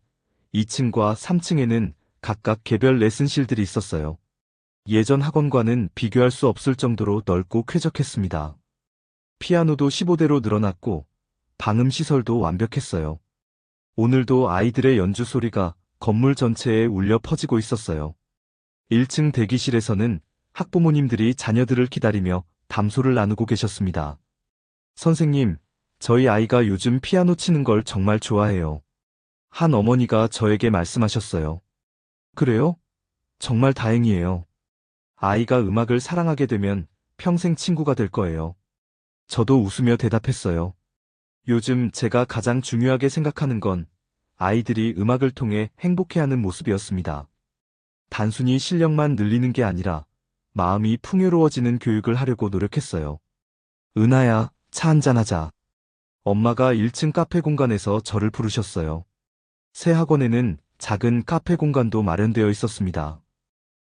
2층과 3층에는 각각 개별 레슨실들이 있었어요. 예전 학원과는 비교할 수 없을 정도로 넓고 쾌적했습니다. 피아노도 15대로 늘어났고 방음 시설도 완벽했어요. 오늘도 아이들의 연주 소리가 건물 전체에 울려 퍼지고 있었어요. 1층 대기실에서는 학부모님들이 자녀들을 기다리며 담소를 나누고 계셨습니다. 선생님, 저희 아이가 요즘 피아노 치는 걸 정말 좋아해요. 한 어머니가 저에게 말씀하셨어요. 그래요? 정말 다행이에요. 아이가 음악을 사랑하게 되면 평생 친구가 될 거예요. 저도 웃으며 대답했어요. 요즘 제가 가장 중요하게 생각하는 건 아이들이 음악을 통해 행복해하는 모습이었습니다. 단순히 실력만 늘리는 게 아니라 마음이 풍요로워지는 교육을 하려고 노력했어요. 은하야, 차 한잔하자. 엄마가 1층 카페 공간에서 저를 부르셨어요. 새 학원에는 작은 카페 공간도 마련되어 있었습니다.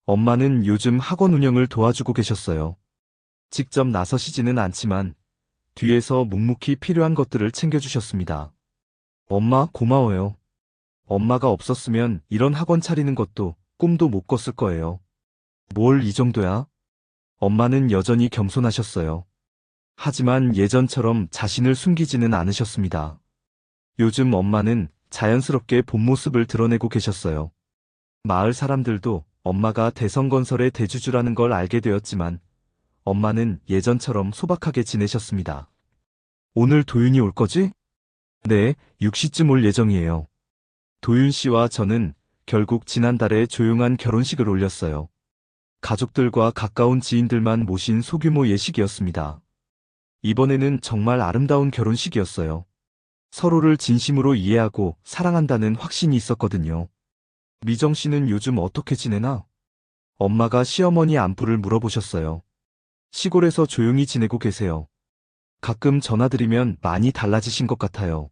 엄마는 요즘 학원 운영을 도와주고 계셨어요. 직접 나서시지는 않지만 뒤에서 묵묵히 필요한 것들을 챙겨주셨습니다. 엄마, 고마워요. 엄마가 없었으면 이런 학원 차리는 것도 꿈도 못 꿨을 거예요. 뭘 이 정도야? 엄마는 여전히 겸손하셨어요. 하지만 예전처럼 자신을 숨기지는 않으셨습니다. 요즘 엄마는 자연스럽게 본 모습을 드러내고 계셨어요. 마을 사람들도 엄마가 대성건설의 대주주라는 걸 알게 되었지만 엄마는 예전처럼 소박하게 지내셨습니다. 오늘 도윤이 올 거지? 네, 6시쯤 올 예정이에요. 도윤 씨와 저는 결국 지난달에 조용한 결혼식을 올렸어요. 가족들과 가까운 지인들만 모신 소규모 예식이었습니다. 이번에는 정말 아름다운 결혼식이었어요. 서로를 진심으로 이해하고 사랑한다는 확신이 있었거든요. 미정 씨는 요즘 어떻게 지내나? 엄마가 시어머니 안부를 물어보셨어요. 시골에서 조용히 지내고 계세요. 가끔 전화드리면 많이 달라지신 것 같아요.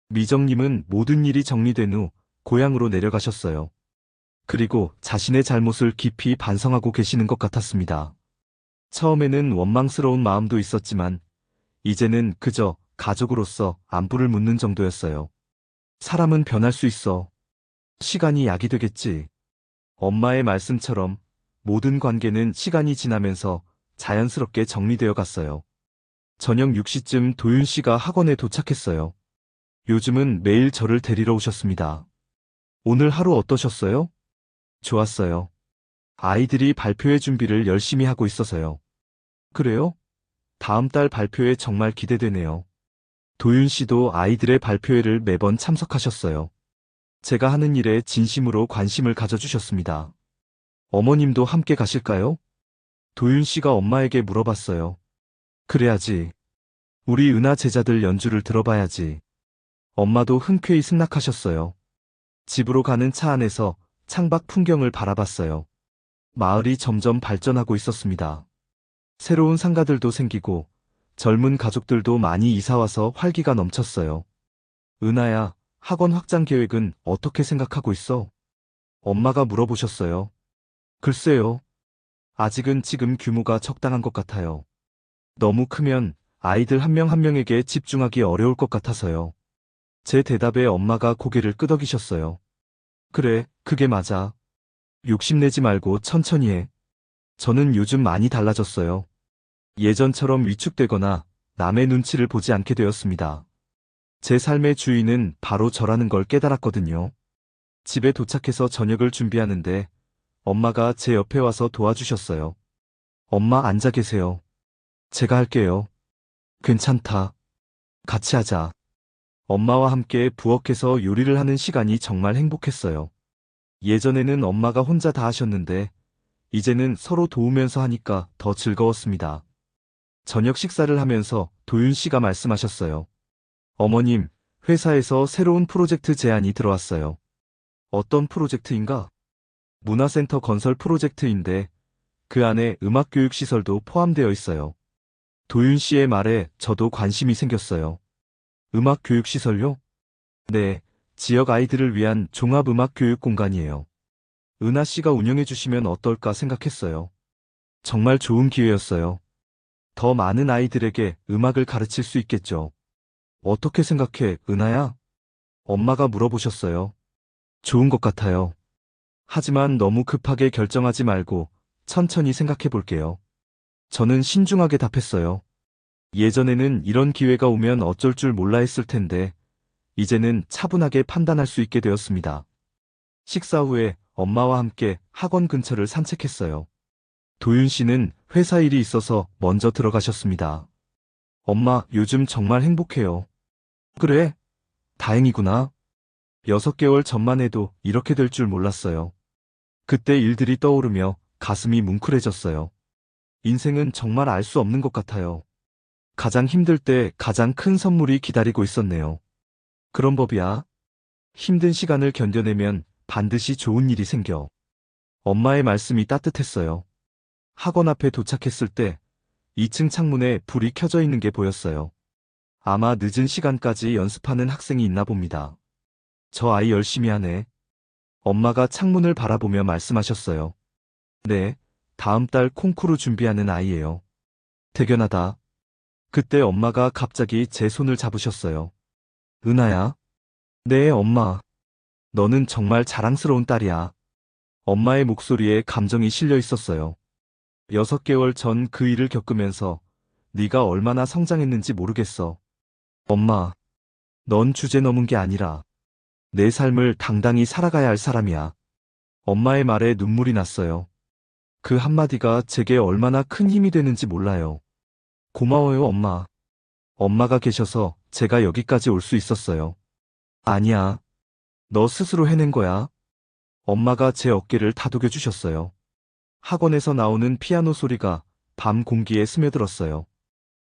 미정님은 모든 일이 정리된 후 고향으로 내려가셨어요. 그리고 자신의 잘못을 깊이 반성하고 계시는 것 같았습니다. 처음에는 원망스러운 마음도 있었지만 이제는 그저 가족으로서 안부를 묻는 정도였어요. 사람은 변할 수 있어. 시간이 약이 되겠지. 엄마의 말씀처럼 모든 관계는 시간이 지나면서 자연스럽게 정리되어 갔어요. 저녁 6시쯤 도윤 씨가 학원에 도착했어요. 요즘은 매일 저를 데리러 오셨습니다. 오늘 하루 어떠셨어요? 좋았어요. 아이들이 발표회 준비를 열심히 하고 있어서요. 그래요? 다음 달 발표회 정말 기대되네요. 도윤 씨도 아이들의 발표회를 매번 참석하셨어요. 제가 하는 일에 진심으로 관심을 가져주셨습니다. 어머님도 함께 가실까요? 도윤 씨가 엄마에게 물어봤어요. 그래야지. 우리 은하 제자들 연주를 들어봐야지. 엄마도 흔쾌히 승낙하셨어요. 집으로 가는 차 안에서 창밖 풍경을 바라봤어요. 마을이 점점 발전하고 있었습니다. 새로운 상가들도 생기고 젊은 가족들도 많이 이사와서 활기가 넘쳤어요. 은하야, 학원 확장 계획은 어떻게 생각하고 있어? 엄마가 물어보셨어요. 글쎄요. 아직은 지금 규모가 적당한 것 같아요. 너무 크면 아이들 한 명 한 명에게 집중하기 어려울 것 같아서요. 제 대답에 엄마가 고개를 끄덕이셨어요. 그래, 그게 맞아. 욕심내지 말고 천천히 해. 저는 요즘 많이 달라졌어요. 예전처럼 위축되거나 남의 눈치를 보지 않게 되었습니다. 제 삶의 주인은 바로 저라는 걸 깨달았거든요. 집에 도착해서 저녁을 준비하는데 엄마가 제 옆에 와서 도와주셨어요. 엄마 앉아 계세요. 제가 할게요. 괜찮다. 같이 하자. 엄마와 함께 부엌에서 요리를 하는 시간이 정말 행복했어요. 예전에는 엄마가 혼자 다 하셨는데 이제는 서로 도우면서 하니까 더 즐거웠습니다. 저녁 식사를 하면서 도윤 씨가 말씀하셨어요. 어머님, 회사에서 새로운 프로젝트 제안이 들어왔어요. 어떤 프로젝트인가? 문화센터 건설 프로젝트인데 그 안에 음악교육시설도 포함되어 있어요. 도윤 씨의 말에 저도 관심이 생겼어요. 음악교육시설요? 네, 지역 아이들을 위한 종합음악교육 공간이에요. 은하 씨가 운영해 주시면 어떨까 생각했어요. 정말 좋은 기회였어요. 더 많은 아이들에게 음악을 가르칠 수 있겠죠. 어떻게 생각해, 은하야? 엄마가 물어보셨어요. 좋은 것 같아요. 하지만 너무 급하게 결정하지 말고 천천히 생각해 볼게요. 저는 신중하게 답했어요. 예전에는 이런 기회가 오면 어쩔 줄 몰라 했을 텐데, 이제는 차분하게 판단할 수 있게 되었습니다. 식사 후에 엄마와 함께 학원 근처를 산책했어요. 도윤 씨는 회사 일이 있어서 먼저 들어가셨습니다. 엄마, 요즘 정말 행복해요. 그래? 다행이구나. 6개월 전만 해도 이렇게 될 줄 몰랐어요. 그때 일들이 떠오르며 가슴이 뭉클해졌어요. 인생은 정말 알 수 없는 것 같아요. 가장 힘들 때 가장 큰 선물이 기다리고 있었네요. 그런 법이야. 힘든 시간을 견뎌내면 반드시 좋은 일이 생겨. 엄마의 말씀이 따뜻했어요. 학원 앞에 도착했을 때 2층 창문에 불이 켜져 있는 게 보였어요. 아마 늦은 시간까지 연습하는 학생이 있나 봅니다. 저 아이 열심히 하네. 엄마가 창문을 바라보며 말씀하셨어요. 네, 다음 달 콩쿠르 준비하는 아이예요. 대견하다. 그때 엄마가 갑자기 제 손을 잡으셨어요. 은하야? 네, 엄마. 너는 정말 자랑스러운 딸이야. 엄마의 목소리에 감정이 실려 있었어요. 6개월 전 그 일을 겪으면서 네가 얼마나 성장했는지 모르겠어. 엄마, 넌 주제 넘은 게 아니라 내 삶을 당당히 살아가야 할 사람이야. 엄마의 말에 눈물이 났어요. 그 한마디가 제게 얼마나 큰 힘이 되는지 몰라요. 고마워요, 엄마. 엄마가 계셔서 제가 여기까지 올 수 있었어요. 아니야. 너 스스로 해낸 거야. 엄마가 제 어깨를 다독여 주셨어요. 학원에서 나오는 피아노 소리가 밤 공기에 스며들었어요.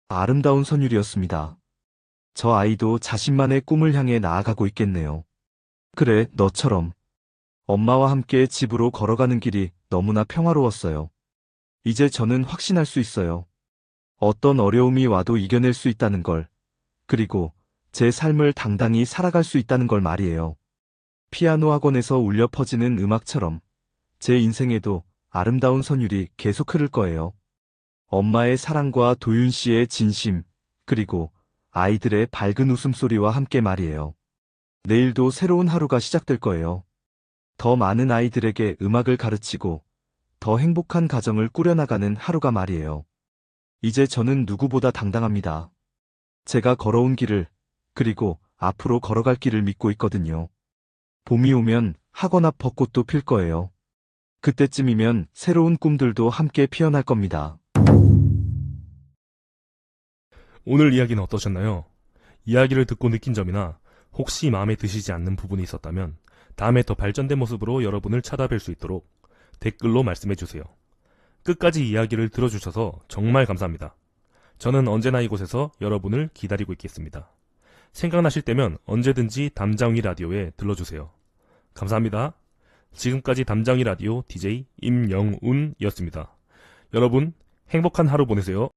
아름다운 선율이었습니다. 저 아이도 자신만의 꿈을 향해 나아가고 있겠네요. 그래, 너처럼. 엄마와 함께 집으로 걸어가는 길이 너무나 평화로웠어요. 이제 저는 확신할 수 있어요. 어떤 어려움이 와도 이겨낼 수 있다는 걸, 그리고 제 삶을 당당히 살아갈 수 있다는 걸 말이에요. 피아노 학원에서 울려 퍼지는 음악처럼 제 인생에도 아름다운 선율이 계속 흐를 거예요. 엄마의 사랑과 도윤 씨의 진심, 그리고 아이들의 밝은 웃음소리와 함께 말이에요. 내일도 새로운 하루가 시작될 거예요. 더 많은 아이들에게 음악을 가르치고 더 행복한 가정을 꾸려나가는 하루가 말이에요. 이제 저는 누구보다 당당합니다. 제가 걸어온 길을, 그리고 앞으로 걸어갈 길을 믿고 있거든요. 봄이 오면 학원 앞 벚꽃도 필 거예요. 그때쯤이면 새로운 꿈들도 함께 피어날 겁니다. 오늘 이야기는 어떠셨나요? 이야기를 듣고 느낀 점이나 혹시 마음에 드시지 않는 부분이 있었다면 다음에 더 발전된 모습으로 여러분을 찾아뵐 수 있도록 댓글로 말씀해주세요. 끝까지 이야기를 들어주셔서 정말 감사합니다. 저는 언제나 이곳에서 여러분을 기다리고 있겠습니다. 생각나실 때면 언제든지 담장위 라디오에 들러주세요. 감사합니다. 지금까지 담장위 라디오 DJ 임영운이었습니다. 여러분 행복한 하루 보내세요.